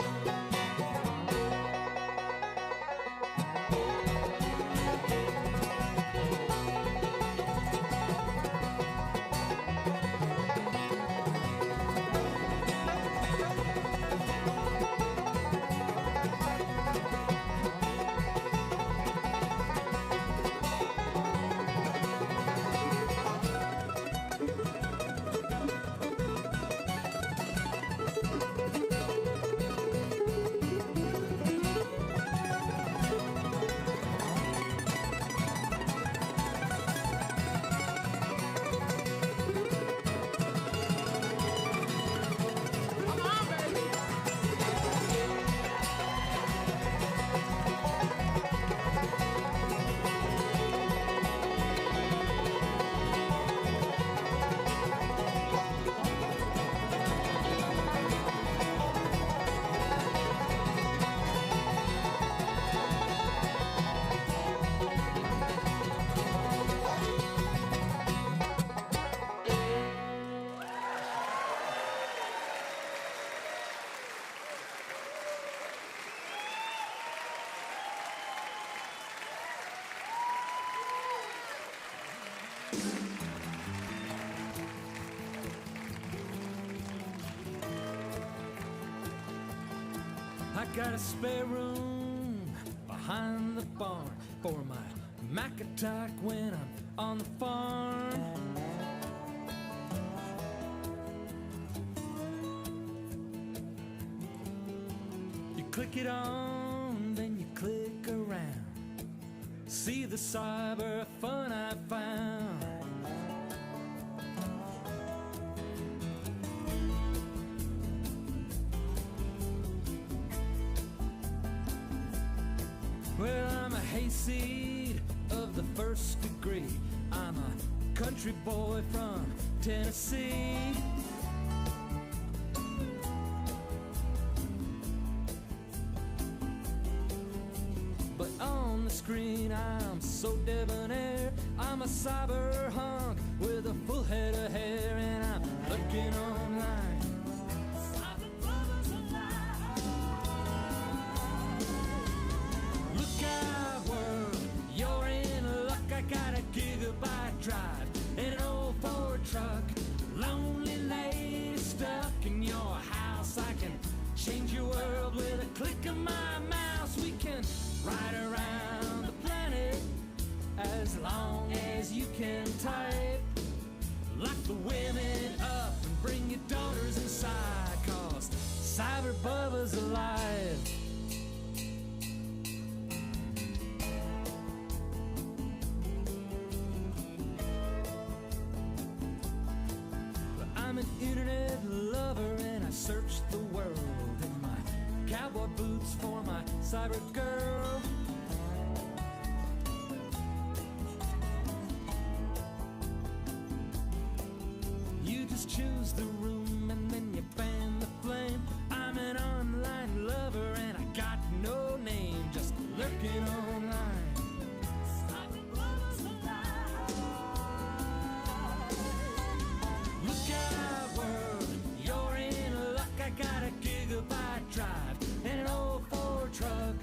S8: I got a spare room behind the barn for my Mac attack when I'm on the farm. You click it on, then you click around. See the cyber fun I found. Well, I'm a hayseed of the first degree. I'm a country boy from Tennessee. But on the screen I'm so debonair. I'm a cyber hunk with a full head of hair, and I'm looking online. Drive in an old Ford truck. Lonely lady stuck in your house. I can change your world with a click of my mouse. We can ride around the planet as long as you can type. Lock the women up and bring your daughters inside, 'cause Cyber Bubba's alive. I'm an internet lover and I search the world in my cowboy boots for my cyber girl. You just choose the room and then you fan the flame. I'm an online lover and I got no name, just lurking online. Look out world, you're in luck. I got a gigabyte drive and an old Ford truck.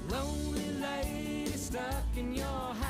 S8: Lonely lady stuck in your house.